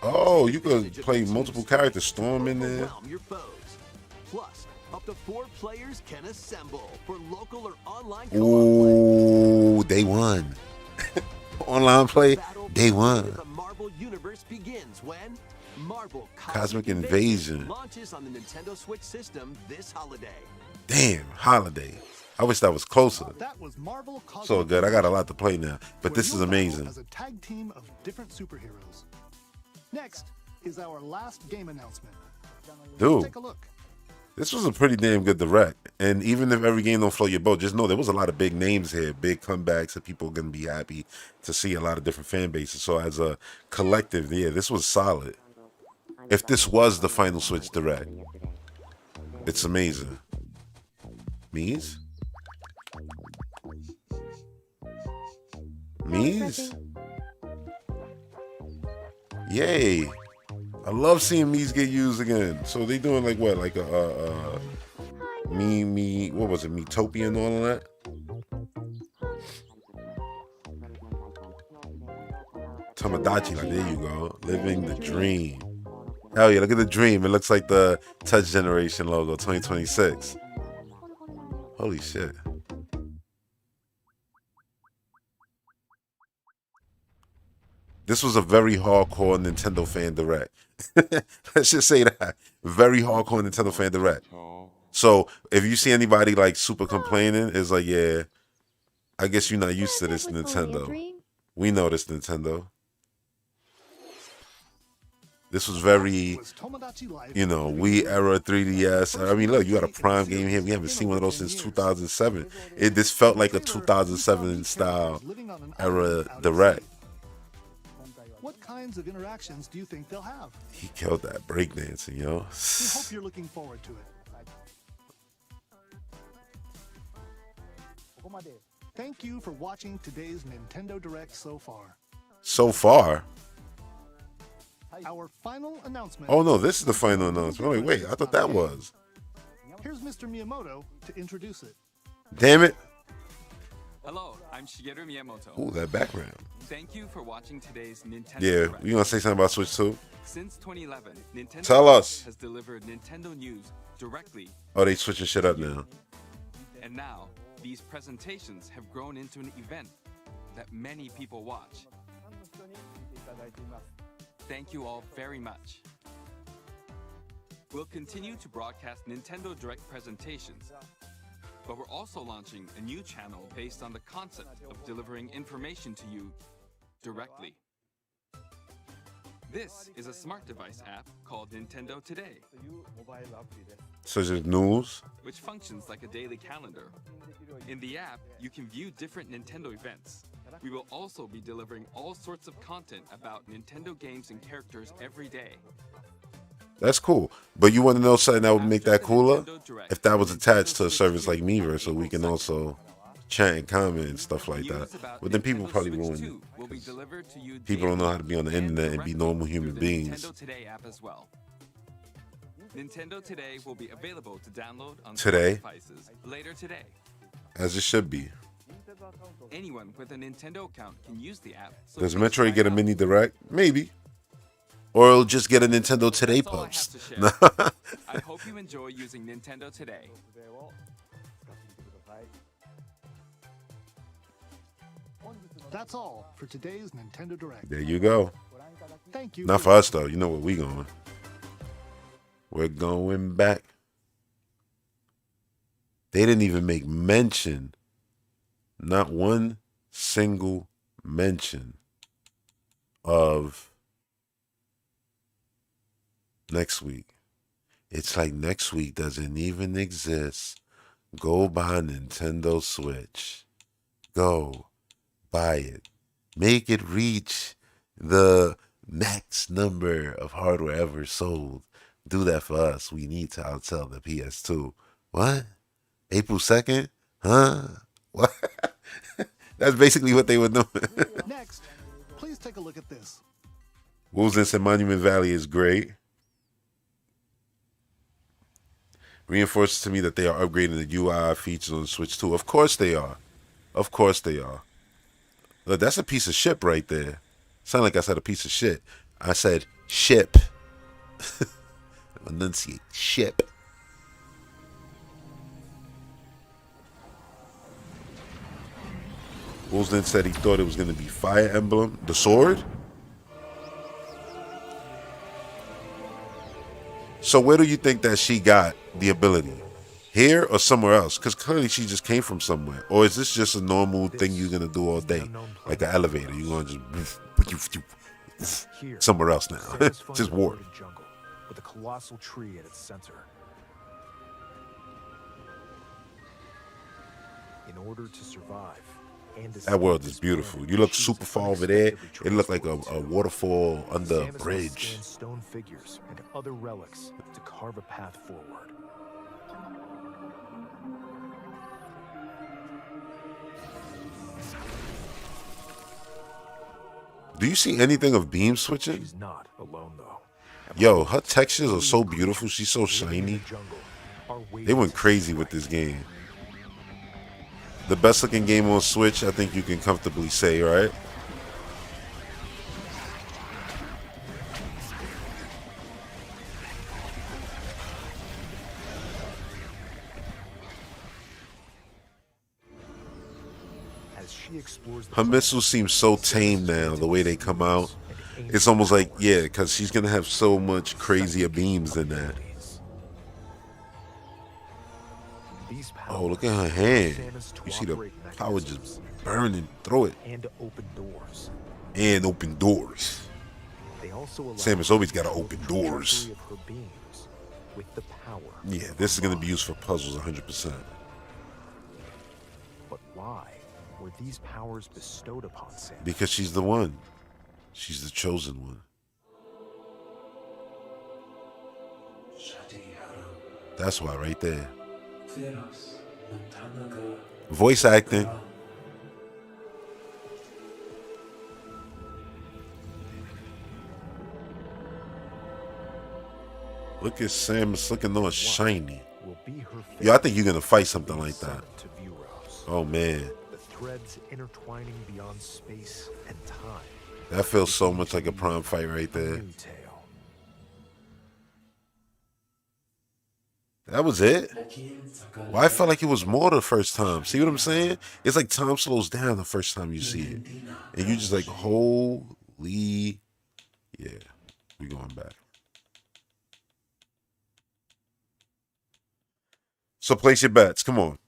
Oh, you could play multiple characters. Storm in there. Overwhelm your foes. Plus, up to 4 players can assemble for local or online co-op play. Ooh, they won. Online play, Battle they of won. the Marvel Universe begins when Marvel Cosmic Invasion. launches on the Nintendo Switch system this holiday. Damn, holiday. I wish that was closer. That was Marvel Cosmic So good. I got a lot to play now, but where this is you'll battle amazing. As a tag team of different superheroes. Next is our last game announcement. Dude, Take a look. this was a pretty damn good direct. And even if every game don't float your boat, just know there was a lot of big names here, big comebacks that people are going to be happy to see, a lot of different fan bases. So as a collective, yeah, this was solid. If this was the final Switch direct, it's amazing. Mies? Mies? Yay. I love seeing me's get used again. So they doing like what, like a what was it, Metopia and all of that? Tamagotchi, like there you go, living the dream. Hell yeah, look at the dream. It looks like the Touch Generation logo, 2026. Holy shit. This was a very hardcore Nintendo fan direct. Let's just say that. Very hardcore Nintendo fan direct. So if you see anybody like super complaining, it's like, yeah, I guess you're not used to this Nintendo. We know this Nintendo. This was very, you know, Wii era 3DS. I mean, look, you got a Prime game here. We haven't seen one of those since 2007. This felt like a 2007 style era direct. What kinds of interactions do you think they'll have? He killed that breakdancing, yo. We hope you're looking forward to it. Thank you for watching today's Nintendo Direct so far. So far? Our final announcement. Oh no, this is the final announcement. Wait, I thought that was. Here's Mr. Miyamoto to introduce it. Damn it. Hello, I'm Shigeru Miyamoto. Ooh, that background. Thank you for watching today's Nintendo Yeah, Direct. you gonna say something about Switch 2? Since 2011, Nintendo Tell us. has delivered Nintendo news directly, Oh, they switching shit up now. and now these presentations have grown into an event that many people watch. Thank you all very much. We'll continue to broadcast Nintendo Direct presentations, but we're also launching a new channel based on the concept of delivering information to you directly. This is a smart device app called Nintendo Today, So just news. which functions like a daily calendar. In the app, you can view different Nintendo events. We will also be delivering all sorts of content about Nintendo games and characters every day. That's cool. But you want to know something that would make After that the cooler? Nintendo Direct, If that was attached to a Nintendo service Switch like Miiverse, 2 so we can April also 2nd. chat and comment and stuff like that. News about But then people Nintendo probably Switch ruin 2 it. will be delivered to you People don't know how to be on the daily internet and be directly normal human through the beings. Nintendo Today app as well. Nintendo Today will be available to download on Today? smart devices later today. As it should be. Anyone with a Nintendo account can use the app. So Does please Metroid sign get a up. mini direct? Maybe. Or it'll just get a Nintendo Today That's all I have post. to share. I hope you enjoy using Nintendo Today. That's all for today's Nintendo Direct. There you go. Thank you. Not for us though. You know where we going. We're going back. They didn't even make mention. Not one single mention of next week. It's like next week doesn't even exist. Go buy Nintendo Switch. Go buy it. Make it reach the max number of hardware ever sold. Do that for us. We need to outsell the PS2. What? April 2nd? Huh? What? That's basically what they were doing. Next, please take a look at this. Wolves said Monument Valley is great. Reinforces to me that they are upgrading the UI features on Switch 2. Of course they are. Of course they are. Look, that's a piece of shit right there. Sound like I said a piece of shit. I said ship. Enunciate. Ship. Wolves said he thought it was going to be Fire Emblem. The sword? So where do you think that she got the ability? Here or somewhere else? Because clearly she just came from somewhere. Or is this just a normal thing you're going to do all day? Like an elevator. You're going to just Here, somewhere else now. Sarah's finds Just a warp. wooded jungle with a colossal tree at its center. In order to survive and That world is escape this beautiful. planet You look she super was far over there. unexpectedly It looked like a transported to. waterfall under a Samus must bridge. scan stone figures and other relics to carve a path forward. Do you see anything of beam switching? She's not alone though. Yo, her textures are so beautiful. She's so shiny. They went crazy with this game. The best looking game on Switch, I think you can comfortably say, right? Her missiles seem so tame now, the way they come out. It's almost like, yeah, because she's going to have so much crazier beams than that. Oh, look at her hand. You see the power just burning through it. And open doors. And open doors. Samus always got to open doors. Yeah, this is going to be used for puzzles 100%. But why were these powers bestowed upon Samus? Because she's the one. She's the chosen one. That's why right there. Voice acting. Look at Samus looking all shiny. Yo, I think you're gonna fight something like that. Oh man. The threads intertwining beyond space and time. That feels so much like a Prime fight right there. That was it? Well, I felt like it was more the first time. See what I'm saying? It's like time slows down the first time you see it. And you just like, holy... Yeah, we going back. So place your bets. Come on.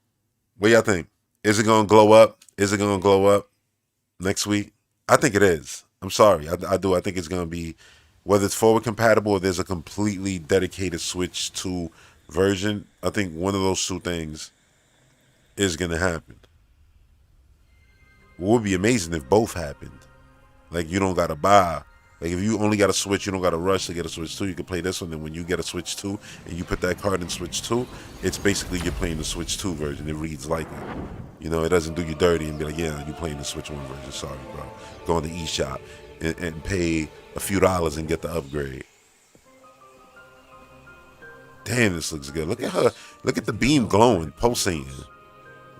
What y'all think? Is it going to glow up? Is it going to glow up next week? I think it is. I'm sorry. I do. I think it's going to be, whether it's forward compatible or there's a completely dedicated Switch 2 version, I think one of those two things is going to happen. What would be amazing if both happened. Like, you don't got to buy. Like, if you only got a Switch, you don't got to rush to get a Switch 2. You can play this one, and when you get a Switch 2 and you put that card in Switch 2, it's basically you're playing the Switch 2 version. It reads like it. You know, it doesn't do you dirty and be like, yeah, you're playing the Switch 1 version. Sorry, bro. Go on the eShop and pay a few dollars and get the upgrade. Damn, this looks good. Look at her. Look at the beam glowing, pulsating.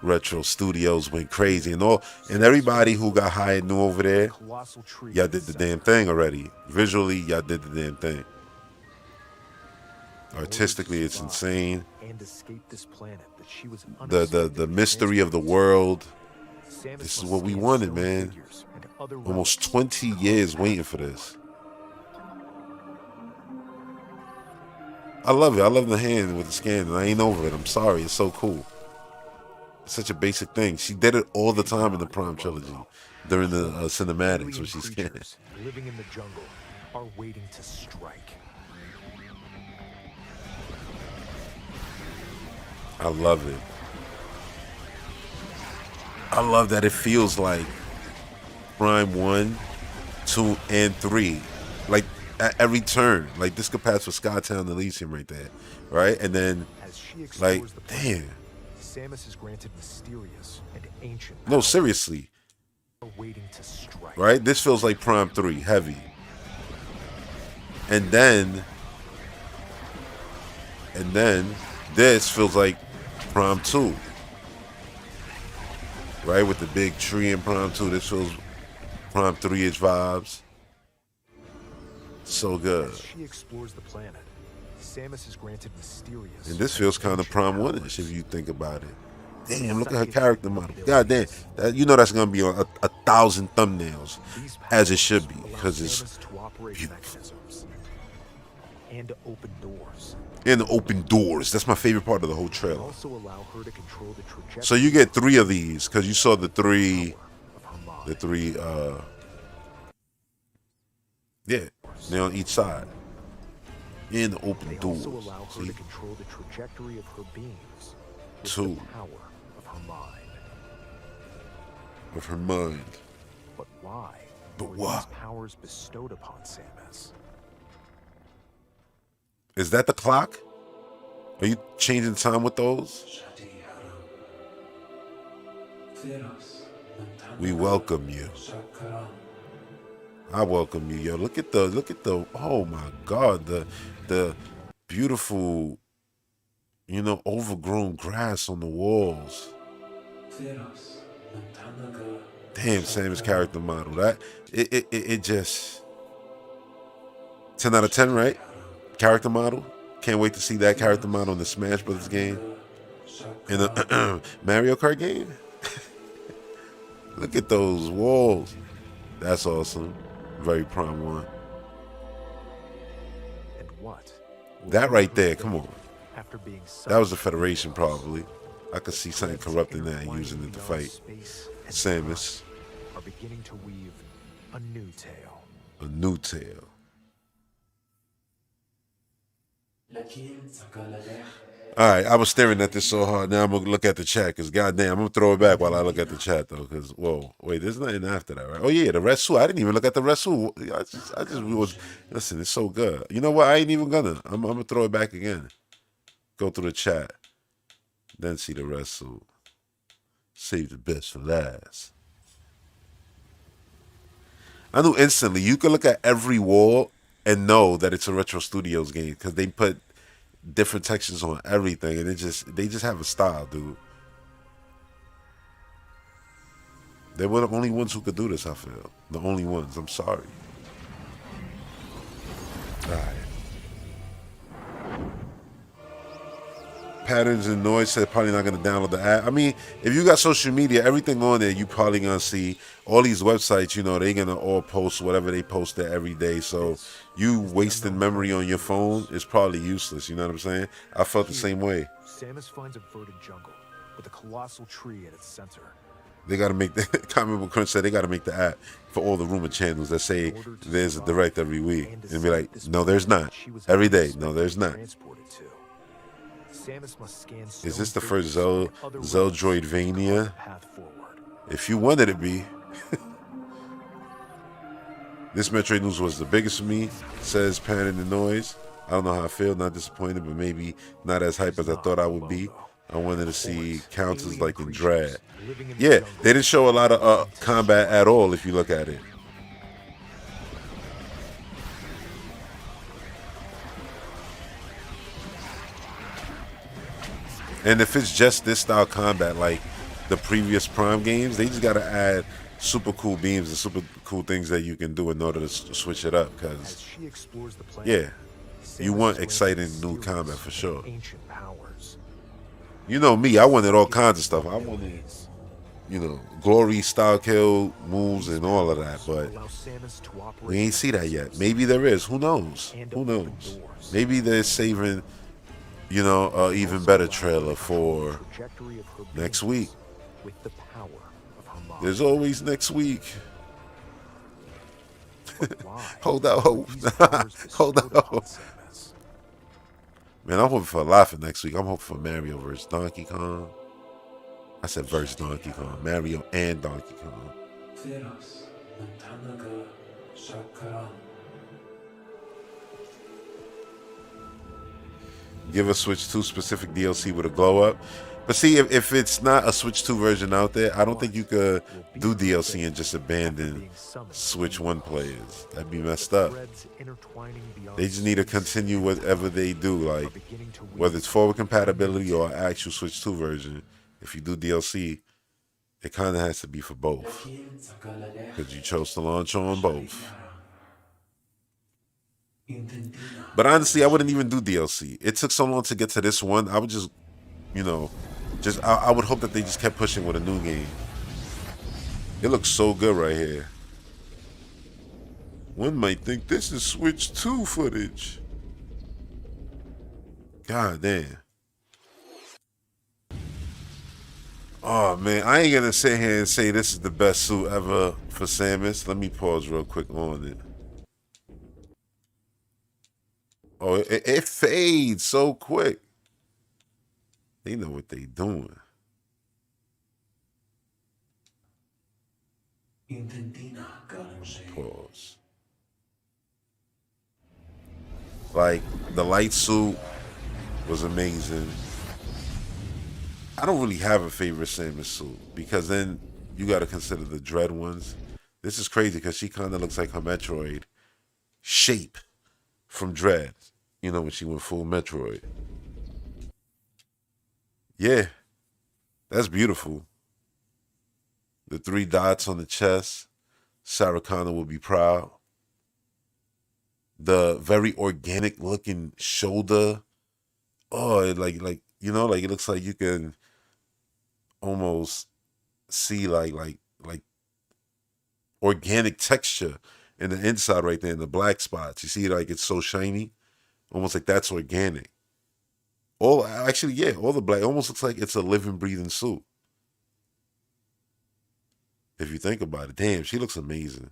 Retro Studios went crazy, and everybody who got hired new over there, y'all did the damn thing already. Visually, y'all did the damn thing. Artistically, it's insane. The mystery of the world. This is what we wanted, man. Almost 20 years waiting for this. I love it. I love the hand with the scan, and I ain't over it. I'm sorry. It's so cool. It's such a basic thing. She did it all the time in the Prime trilogy during the cinematics when she scanned. Living in the jungle are waiting to strike. I love it. I love that it feels like Prime 1, 2, and 3. Like, at every turn. Like, this could pass for Skytown Elysium right there. Right? And then, like, damn. Samus is granted mysterious and ancient. No, seriously. Waiting to strike. Right? This feels like Prime 3, heavy. And then this feels like Prime 2. Right? With the big tree in Prime 2, this feels Prime 3-ish vibes. So good. As she explores the planet, Samus is granted mysterious. And this feels kind of Prime 1-ish if you think about it. Damn, look at her character model. God damn. You know that's going to be on 1,000 thumbnails, as it should be, because it's beautiful. And open doors. And the open doors. That's my favorite part of the whole trailer. Also allow her to control the trajectory. So you get 3 of these, because you saw the three, yeah, they're on each side. In the open doors. Also allow her See? to control the trajectory of her beams. 2. The power of her mind. Of her mind. But why? But were why? these powers bestowed upon Samus? Is that the clock? Are you changing time with those? We welcome you. I welcome you, yo. Look at the. Oh my God, the beautiful, overgrown grass on the walls. Damn, Samus character model. That it just 10 out of 10, right? Character model. Can't wait to see that character model in the Smash Brothers game. In the Mario Kart game. Look at those walls. That's awesome. Very prime one. And what? That right there, come on. After being That was the Federation probably. I could see something corrupting that and using it to fight Samus. Are beginning to weave a new tale. A new tale. Alright, I was staring at this so hard. Now I'm gonna look at the chat because goddamn, I'm gonna throw it back while I look at the chat though. Because whoa, wait, there's nothing after that, right? Oh yeah, the red suit. I didn't even look at the red suit. I just was listen. It's so good. You know what? I ain't even gonna. I'm gonna throw it back again. Go through the chat, then see the red suit. Save the best for last. I knew instantly. You could look at every wall and know that it's a Retro Studios game because they put different textures on everything, and they just have a style, dude. They were the only ones who could do this. I feel the only ones. I'm sorry. All right. Patterns and Noise said probably not going to download the app. I mean, if you got social media, everything on there, you probably going to see all these websites, they're going to all post whatever they post there every day. So you wasting memory on your phone is probably useless. You know what I'm saying? I felt the same way. Samus finds a verdant jungle with a colossal tree at its center. They got to make the comic book crunch said they got to make the app for all the rumor channels that say there's a direct every week and be like, no, there's not. Every day, no, there's not. Is this the first Zeldroidvania? If you wanted it to be. This Metroid news was the biggest for me, says Pan in the Noise. I don't know how I feel, not disappointed, but maybe not as hype as I thought I would be. I wanted to see counters like in Drag. Yeah, they didn't show a lot of combat at all if you look at it. And if it's just this style combat, like the previous Prime games, they just got to add super cool beams and super cool things that you can do in order to switch it up. Because, yeah, you want exciting new combat for sure. You know me, I wanted all kinds of stuff. I wanted, glory, style kill, moves, and all of that. But we ain't see that yet. Maybe there is. Who knows? Who knows? Maybe they're saving even better trailer for next week. There's always next week. Hold out hope. Hold out hope. Man, I'm hoping for a lot for next week. I'm hoping for Mario versus Donkey Kong. I said versus Donkey Kong. Mario and Donkey Kong. Give a Switch 2 specific DLC with a glow up. But see, if it's not a Switch 2 version out there, I don't think you could do DLC and just abandon Switch 1 players. That'd be messed up. They just need to continue whatever they do, like whether it's forward compatibility or actual Switch 2 version. If you do DLC, it kind of has to be for both, because you chose to launch on both. But honestly, I wouldn't even do DLC. It took so long to get to this one. I would just, I would hope that they just kept pushing with a new game. It looks so good right here. One might think this is Switch 2 footage. God damn. Oh man, I ain't gonna sit here and say this is the best suit ever for Samus. Let me pause real quick on it. Oh, it fades so quick. They know what they doing. Pause. Like, the light suit was amazing. I don't really have a favorite Samus suit, because then you got to consider the Dread ones. This is crazy because she kind of looks like her Metroid shape from Dread. You know, when she went full Metroid. Yeah, that's beautiful. The 3 dots on the chest. Sarah Connor will be proud. The very organic looking shoulder. Oh, like like it looks like you can almost see like organic texture in the inside right there in the black spots. You see, like it's so shiny, almost like that's organic. All actually, yeah, all the black almost looks like it's a living, breathing suit. If you think about it, damn, she looks amazing.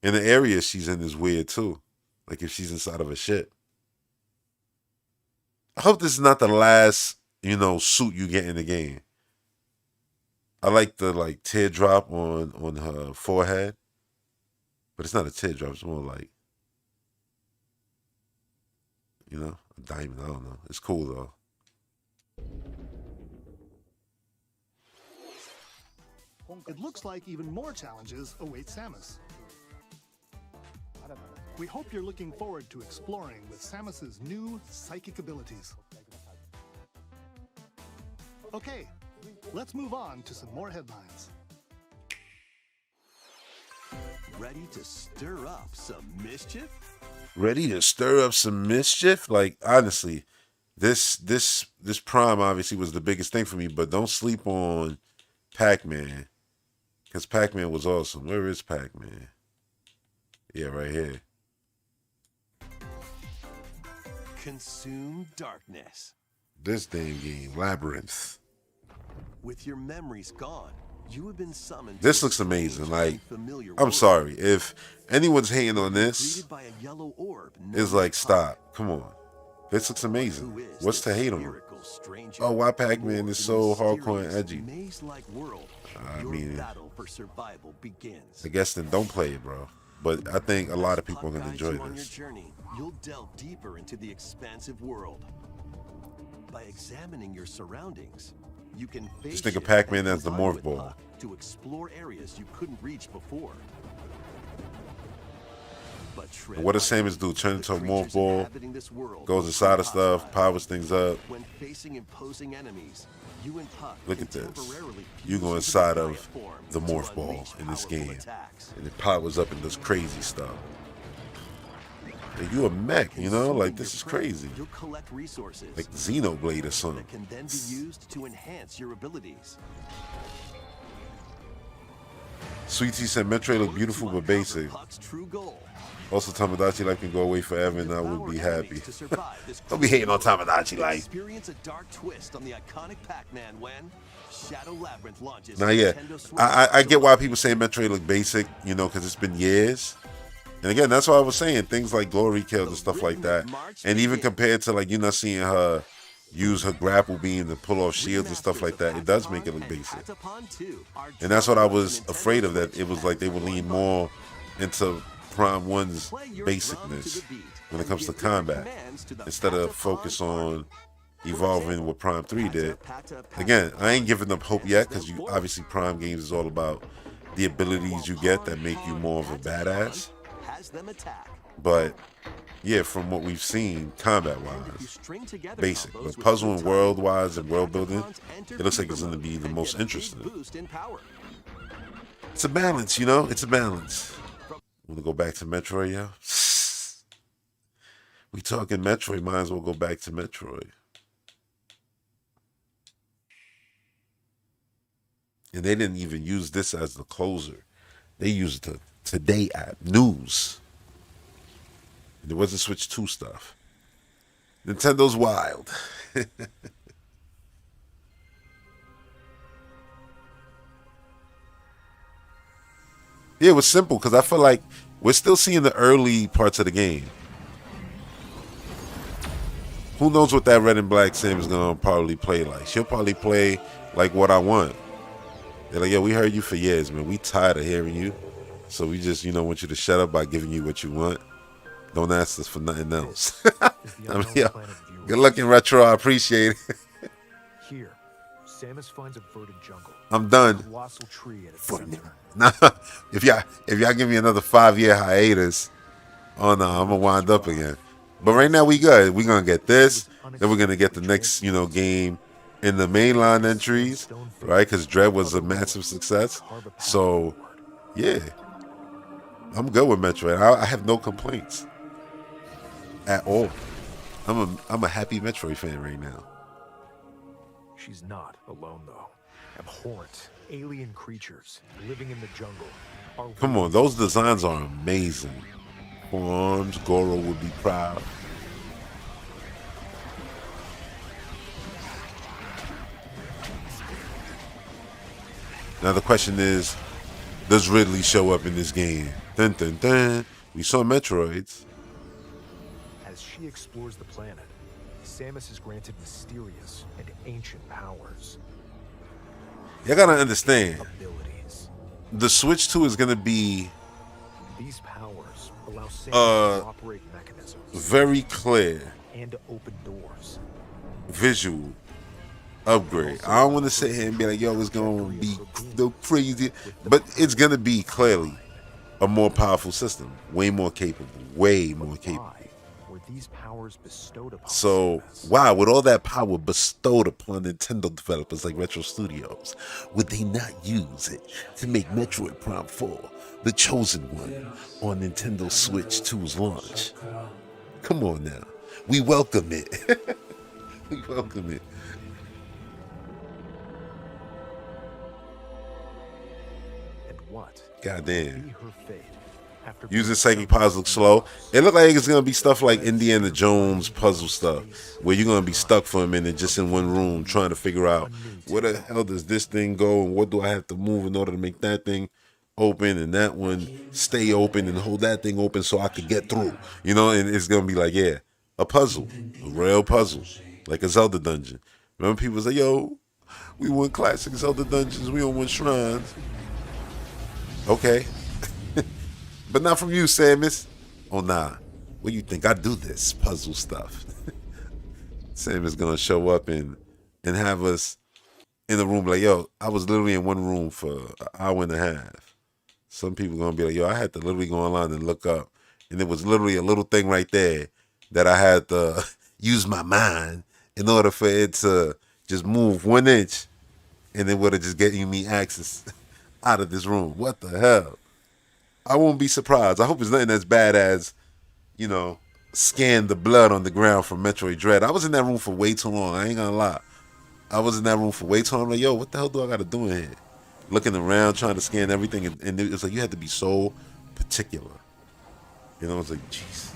And the area she's in is weird too, like if she's inside of a ship. I hope this is not the last, suit you get in the game. I like the teardrop on her forehead, but it's not a teardrop. It's more like, a diamond. I don't know. It's cool though. It looks like even more challenges await Samus. We hope you're looking forward to exploring with Samus's new psychic abilities. Okay, let's move on to some more headlines. Ready to stir up some mischief? Ready to stir up some mischief? Like, honestly, this Prime obviously was the biggest thing for me, but don't sleep on Pac-Man, because Pac-Man was awesome. Where is Pac-Man? Yeah, right here. Consume darkness. This damn game, Labyrinth. With your memories gone, you have been summoned. This to a looks amazing. strange, Like, unfamiliar I'm world. sorry. If anyone's hating on this, Greeted by a yellow orb it's known like, as stop. Come on. This looks Who amazing. is What's to this hate on? miracle stranger? Oh, why Pac-Man More is so mysterious, hardcore and edgy. maze-like world. I Your mean, battle for survival begins. I guess then don't play it, bro. But I think a lot of As people are Puck going to guides enjoy you on your this. journey, you'll delve deeper into the expansive world. By examining your surroundings, you can face Just think of shift Pac-Man and as the combine morph with ball. Puck to explore areas you couldn't reach before. But tread And what does lightly. Samus do? Turn into a The morph creatures ball, inhabiting this world goes will inside prove of stuff, hostile. powers things up. When facing imposing enemies, you and Puck Look can at this. temporarily You fuse go into inside the of giant form the to morph ball unleash in this powerful game. attacks. And it powers up and does crazy stuff. Like, you a mech, Like, this is crazy. You'll collect resources Like Xenoblade or something. that can then be used to enhance your abilities. Sweet Tea said Metroid look beautiful but basic. Puck's true goal. Also, Tamagotchi Life can go away forever and I would be Empower happy. enemies to survive this Don't be hating on crucial Tamagotchi Life. Experience a dark twist on the iconic Pac-Man when Shadow Labyrinth launches. Now, on yeah, Nintendo Switch I get July why people say Metroid look basic, because it's been years. And again, that's why I was saying things like glory kills and stuff like that. And even compared to, like, you're not seeing her use her grapple beam to pull off shields and stuff like that, it does make it look basic. And that's what I was afraid of, that it was like they would lean more into Prime 1's basicness when it comes to combat, instead of focus on evolving what Prime 3 did. Again, I ain't giving up hope yet, because obviously Prime games is all about the abilities you get that make you more of a badass. But yeah, from what we've seen combat wise, basic. But puzzle and world wise and world building, it looks like it's going to be the most interesting. It's a balance, it's a balance. Want to go back to Metroid, yo? We talking Metroid, might as well go back to Metroid. And they didn't even use this as the closer. They used the Today app, news. And it wasn't Switch 2 stuff. Nintendo's wild. Yeah, it was simple, because I feel like we're still seeing the early parts of the game. Who knows what that Red and Black Sam is going to probably play like. She'll probably play like what I want. They're like, yo, we heard you for years, man. We tired of hearing you. So we just, want you to shut up by giving you what you want. Don't ask us for nothing else. I mean, yo, good looking Retro. I appreciate it. Here, Samus finds a verdant jungle. I'm done. A colossal tree at its For center. now, if y'all give me another 5-year hiatus, oh no, I'm gonna wind up again. But right now we good. We're gonna get this, then we're gonna get the next, game in the mainline entries, right? Because Dread was a massive success. So yeah, I'm good with Metroid. I have no complaints at all. I'm a happy Metroid fan right now. She's not alone, though. Abhorrent, alien creatures living in the jungle are... Come on, those designs are amazing. Forearms, Goro would be proud. Now the question is, does Ridley show up in this game? Dun dun dun. We saw Metroids. As she explores the planet, Samus is granted mysterious and ancient powers. You gotta understand, Abilities. the Switch 2 is gonna be These powers allow Samus to operate mechanisms very clear and to open doors. visual upgrade. I don't want to sit here and be like, yo, it's gonna be so crazy, but it's gonna be clearly a more powerful system, way more capable, way more capable. Why were these powers bestowed upon So, Samus? wow, with all that power bestowed upon Nintendo developers like Retro Studios, would they not use it to make Metroid Prime 4 the chosen one on Nintendo Switch 2's launch? Come on now. We welcome it. We welcome it. And what Goddamn. be her fate after Using being psychic powers look slow. It looked like it's gonna be stuff like Indiana Jones puzzle stuff, where you're gonna be stuck for a minute just in one room trying to figure out where the hell does this thing go and what do I have to move in order to make that thing open and that one stay open and hold that thing open so I could get through. And it's gonna be like, yeah, a puzzle, a real puzzle, like a Zelda dungeon. Remember people say, yo, we want classic Zelda dungeons, we don't want shrines. Okay. But not from you, Samus. Oh, nah. What do you think? I do this puzzle stuff. Samus gonna show up and have us in the room like, yo, I was literally in one room for an hour and a half. Some people gonna be like, yo, I had to literally go online and look up. And there was literally a little thing right there that I had to use my mind in order for it to just move 1 inch and it would have just getting me access out of this room. What the hell? I won't be surprised. I hope it's nothing as bad as, scan the blood on the ground from Metroid Dread. I was in that room for way too long. I ain't gonna lie. I was in that room for way too long. I'm like, yo, what the hell do I gotta do in here? Looking around, trying to scan everything. And it's like, you had to be so particular. It's like, jeez.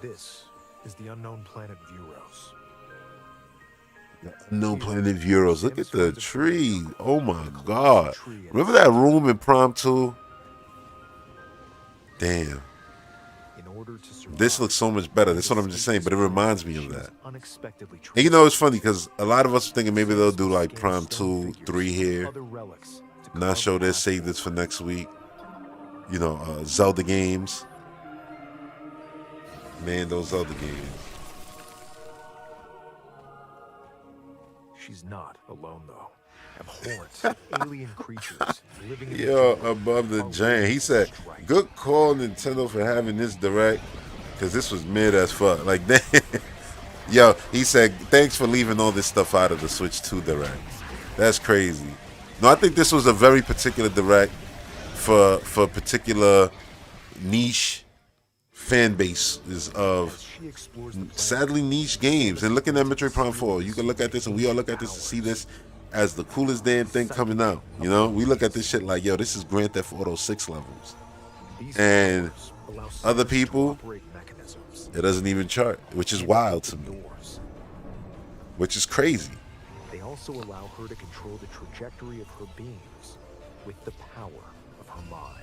This is the unknown planet Vuros. No Planet Euros. Look at the tree. Oh my God. Remember that room in Prom 2? Damn. In order to survive, This looks so much better. That's what I'm just saying, but it reminds me of that. unexpectedly And it's funny because a lot of us are thinking maybe they'll do like Prime 2, 3 here. other relics to Not show they save this for next week. Zelda games. Man, those Zelda games. She's not alone, though. Abhorrent alien creatures living in the Yo, jungle above the are giant. He waiting said, to strike. good call, Nintendo, for having this direct. Because this was mid as fuck. Like, damn. Yo, he said, thanks for leaving all this stuff out of the Switch 2 direct. That's crazy. No, I think this was a very particular direct for particular niche fan base of She explores the planet. sadly niche games. And looking at Metroid Prime 4, you can look at this and we all look at this and see this as the coolest damn thing coming out. We look at this shit like, yo, this is Grand Theft Auto 6 levels. These And powers allow other Samus to people, operate mechanisms it doesn't even chart, which is and wild to open me, doors. which is crazy. They also allow her to control the trajectory of her beams with the power of her mind.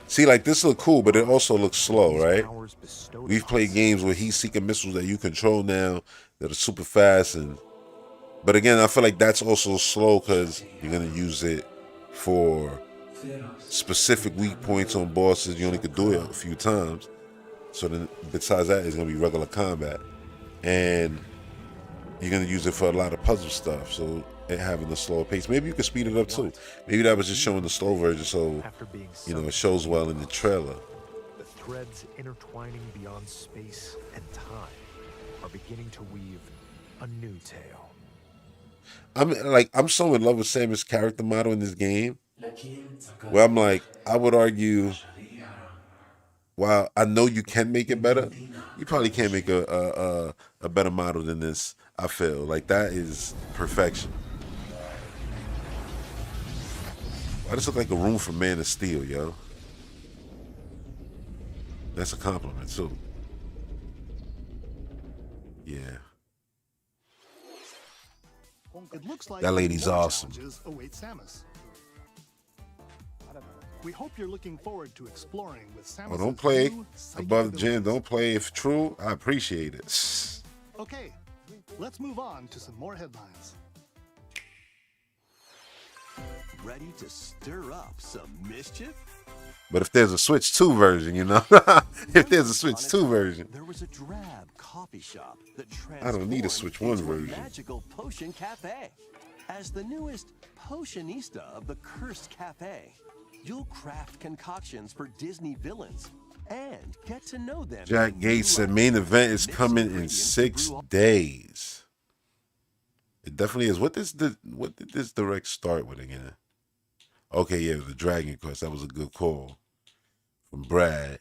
See, like, this look cool, but it also looks slow, These right? powers bestowed We've upon played games with heat-seeking missiles that you control now that are super fast and But again, I feel like that's also slow because you're gonna use it for specific weak points on bosses. You only could do it a few times. So then, besides that, it's gonna be regular combat, and you're gonna use it for a lot of puzzle stuff. So it having a slower pace. Maybe you could speed it up too. Maybe that was just showing the slow version, so After being it shows well in the trailer. the threads intertwining beyond space and time are beginning to weave a new tale. I'm so in love with Samus' character model in this game. Where I'm like, I would argue, while I know you can make it better, you probably can't make a better model than this. I feel like that is perfection. Why does it look like a room from Man of Steel, yo? That's a compliment too. Yeah. It looks like That lady's more awesome. challenges await Samus. We hope you're looking forward to exploring with Samus. Oh, don't play above the gym. Don't play if true. I appreciate it. Okay, let's move on to some more headlines. Ready to stir up some mischief? But if there's a Switch 2 version, if there's a Switch 2 version, There was a drab coffee shop that I don't need a transformed Switch 1 into a version. magical potion cafe. As the newest potionista of the Cursed Cafe, you'll craft concoctions for Disney villains and get to know them. Jack in Gates said new main light. event is Mix coming in ingredients to 6 brew up- days. It definitely is. What did this direct start with again? Okay, yeah, the Dragon Quest. That was a good call from Brad.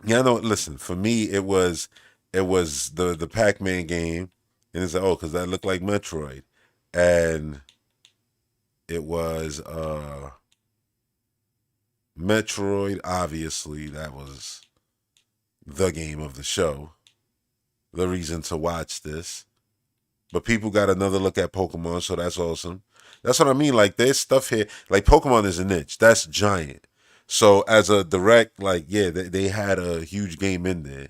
Yeah, I know. Listen, for me, it was the Pac-Man game, and it's like, oh, because that looked like Metroid, and it was Metroid. Obviously, that was the game of the show, the reason to watch this. But people got another look at Pokemon, so that's awesome. That's what I mean. Like, there's stuff here. Like, Pokemon is a niche. That's giant. So as a direct, like, yeah, they had a huge game in there.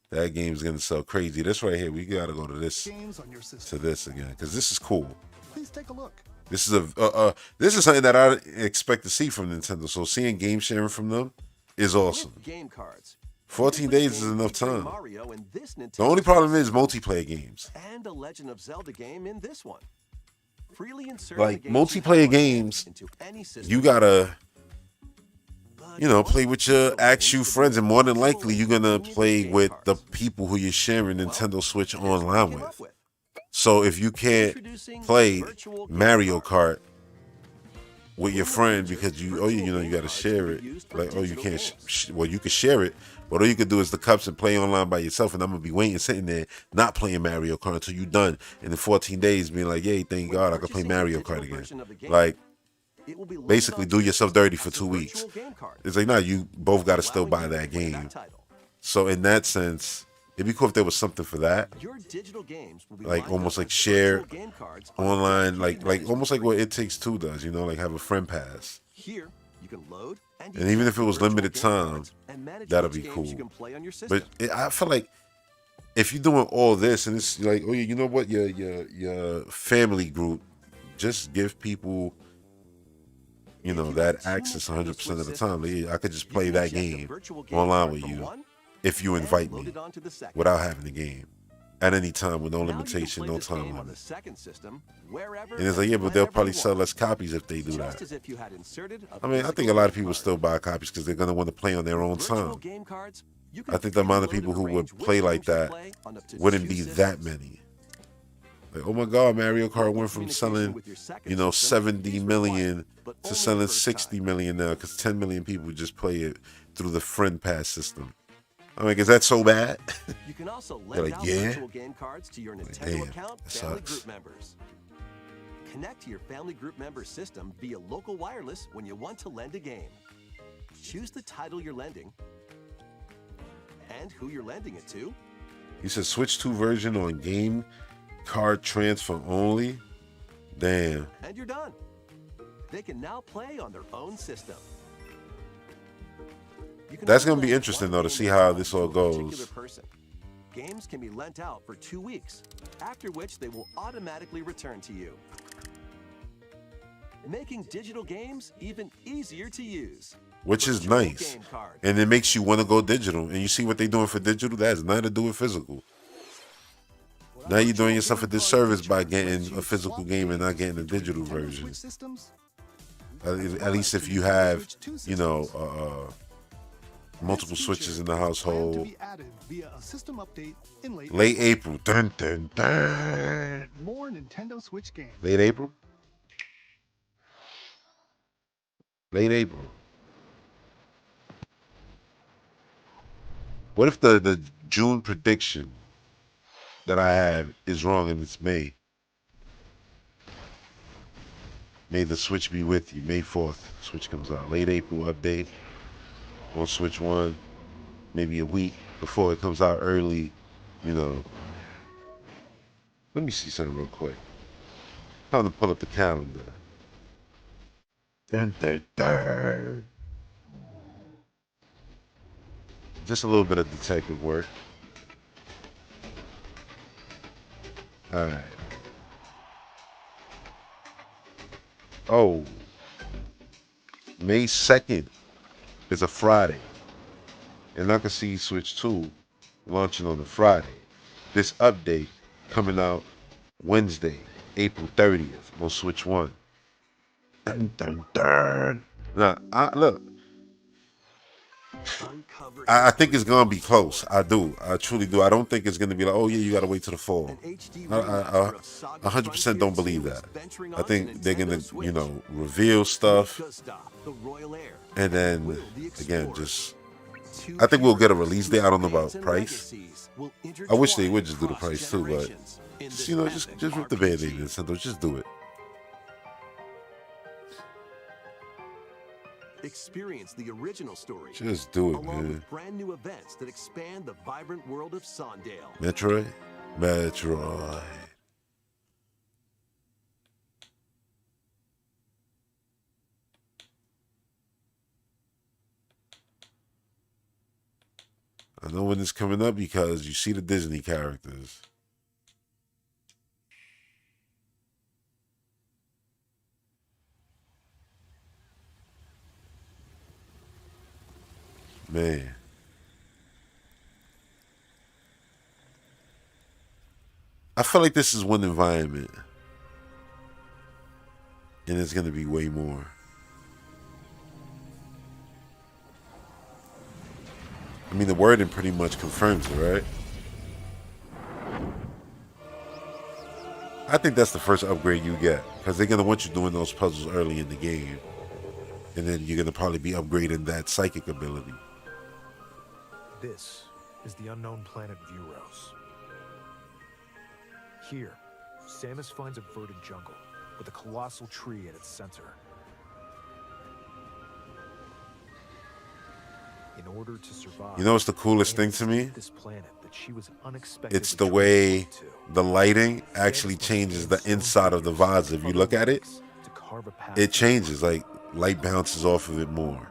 That game's gonna sell crazy. This right here, we gotta go to this Games on your system. again, because this is cool. Please take a look. This is this is something that I expect to see from Nintendo. So seeing game sharing from them is awesome. With game cards. 14 days is enough Featuring time. Mario in this The Nintendo only problem is system, multiplayer games. and a Legend of Zelda game in this one. Freely insert Like, the games you multiplayer have games, into any system, You gotta, but play with your the actual ways to friends, and more than control likely you're gonna using play game with the cards. people who you're sharing Nintendo Switch Here's what we online came up with. So if you can't Introducing play virtual game Mario cards. Kart with your friend because you gotta share it. Like, you can't. Well, you can share it, but all you can do is the cups and play online by yourself. And I'm gonna be waiting, sitting there, not playing Mario Kart until you're done. And in 14 days, being like, yay, thank God, I can play Purchasing a Mario digital Kart again. version of the game, Like, it will be loaded basically, onto do yourself dirty for as a 2 weeks. virtual game card, It's like, no, you both gotta still allowing buy you to that play game. title. So in that sense, it'd be cool if there was something for that. Your digital games will be Like, lined almost up like as share virtual game cards on Online, dedicated like registries. almost like what It Takes Two does, like have a friend pass. Here, you can load and And even if it was virtual limited game time, cards and manage that'll which be games cool. You can play on your system. But I feel like if you're doing all this and it's like, oh, you know what, your family group, just give people, that access 100% of the time. I could just play that game online with you if you invite me without having the game at any time with no limitation, no time limit. And it's like, yeah, but they'll probably sell less copies if they do that. I mean, I think a lot of people still buy copies because they're gonna want to play on their own time. I think the amount of people who would play like that wouldn't be that many. Like, oh my God, Mario Kart went from selling, 70 million to selling 60 million now because 10 million people just play it through the friend pass system. I'm like, is that so bad? You can also They're lend like, out yeah? virtual game cards to your Nintendo damn, account that family sucks. group members. Connect to your family group member system via local wireless when you want to lend a game. Choose the title you're lending and who you're lending it to. He said Switch 2 version on game card transfer only. Damn. And you're done. They can now play on their own system. You can That's only gonna be lend interesting one though to game see how card this to all a particular goes. person. Games can be lent out for 2 weeks, after which they will automatically return to you, making digital games even easier to use. Which is Virtual nice. game card. And it makes you want to go digital. And you see what they're doing for digital? That has nothing to do with physical. Now you're doing yourself a disservice by getting a physical game and not getting a digital version. At least if you have, you know, multiple switches in the household. Late April. Dun, dun, dun. More Nintendo Switch games. Late April? Late April. What if the June prediction that I have is wrong and it's May? May the Switch be with you. May 4th, Switch comes out. Late April update on Switch 1. Maybe a week before it comes out early, you know. Let me see something real quick. Time to pull up the calendar. Dun, dun, dun. Just a little bit of detective work. All right. Oh, May 2nd is a Friday. And I can see Switch 2 launching on a Friday. This update coming out Wednesday, April 30th on Switch 1. Dun, dun, dun. Now, look, I think it's gonna be close. I do. I truly do. I don't think it's gonna be like, oh yeah, you gotta wait till the fall. I 100% don't believe that. I think they're gonna, you know, reveal stuff, and then again, just I think we'll get a release date. I don't know about price. I wish they would just do the price too, but just, you know, just rip the band-aid, Nintendo. Just do it. Experience the original story. Just do it, along man. with brand new events that expand the vibrant world of Sondale. Metroid? Metroid. I know when it's coming up because you see the Disney characters. Man. I feel like this is one environment. And it's going to be way more. I mean, the wording pretty much confirms it, right? I think that's the first upgrade you get. Because they're going to want you doing those puzzles early in the game. And then you're going to probably be upgrading that psychic ability. This is the unknown planet Vuros. Here, Samus finds a verdant jungle with a colossal tree at its center. In order to survive, You know what's the coolest thing to me? this planet that she was unexpectedly It's the way transported to. the lighting actually changes the inside of the vase. If you look at it, it changes. Like, light bounces off of it more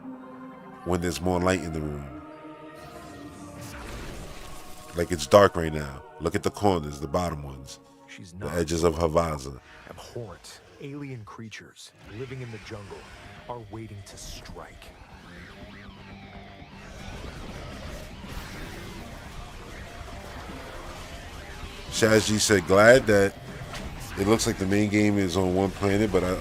when there's more light in the room. Like, it's dark right now. Look at the corners, the bottom ones, the edges of her vase. Abhorrent alien creatures living in the jungle are waiting to strike. Shaz G said, glad that it looks like the main game is on one planet, but I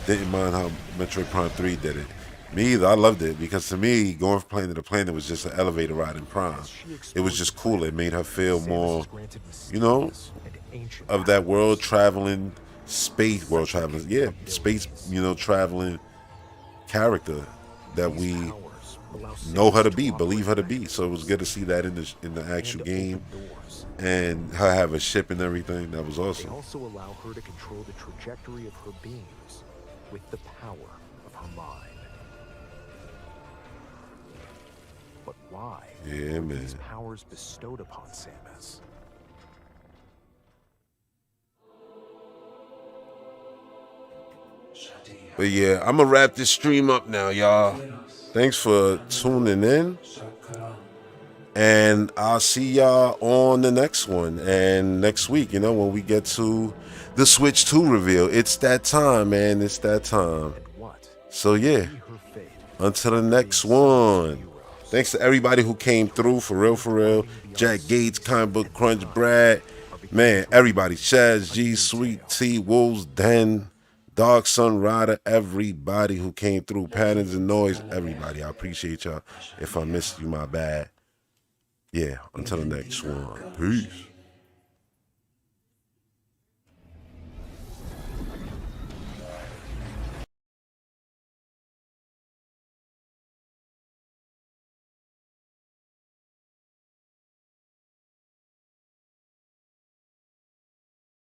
didn't mind how Metroid Prime 3 did it. Me either. I loved it because to me, going from planet to planet was just an elevator ride in Prime. It was just cool. It made her feel more, you know, of that world traveling, space world traveling, yeah, space, you know, traveling character that we know her to be, believe her to be. So it was good to see that in the actual game, and her have a ship and everything. That was awesome. They also allow her to control the trajectory of her beams with the power of her mind. But why Yeah, were these man. powers bestowed upon Samus? But yeah, I'm gonna wrap this stream up now, y'all. Thanks for tuning in. And I'll see y'all on the next one. And next week, you know, when we get to the Switch 2 reveal. It's that time, man. It's that time. So, yeah. Until the next one. Thanks to everybody who came through, for real, for real. Jack Gates, Comic Book Crunch, Brad. Man, everybody. Chaz, G, Sweet T, Wolves, Den, Dark Sun Rider, everybody who came through. Patterns and Noise, everybody. I appreciate y'all. If I missed you, my bad. Yeah, until the next one. Peace.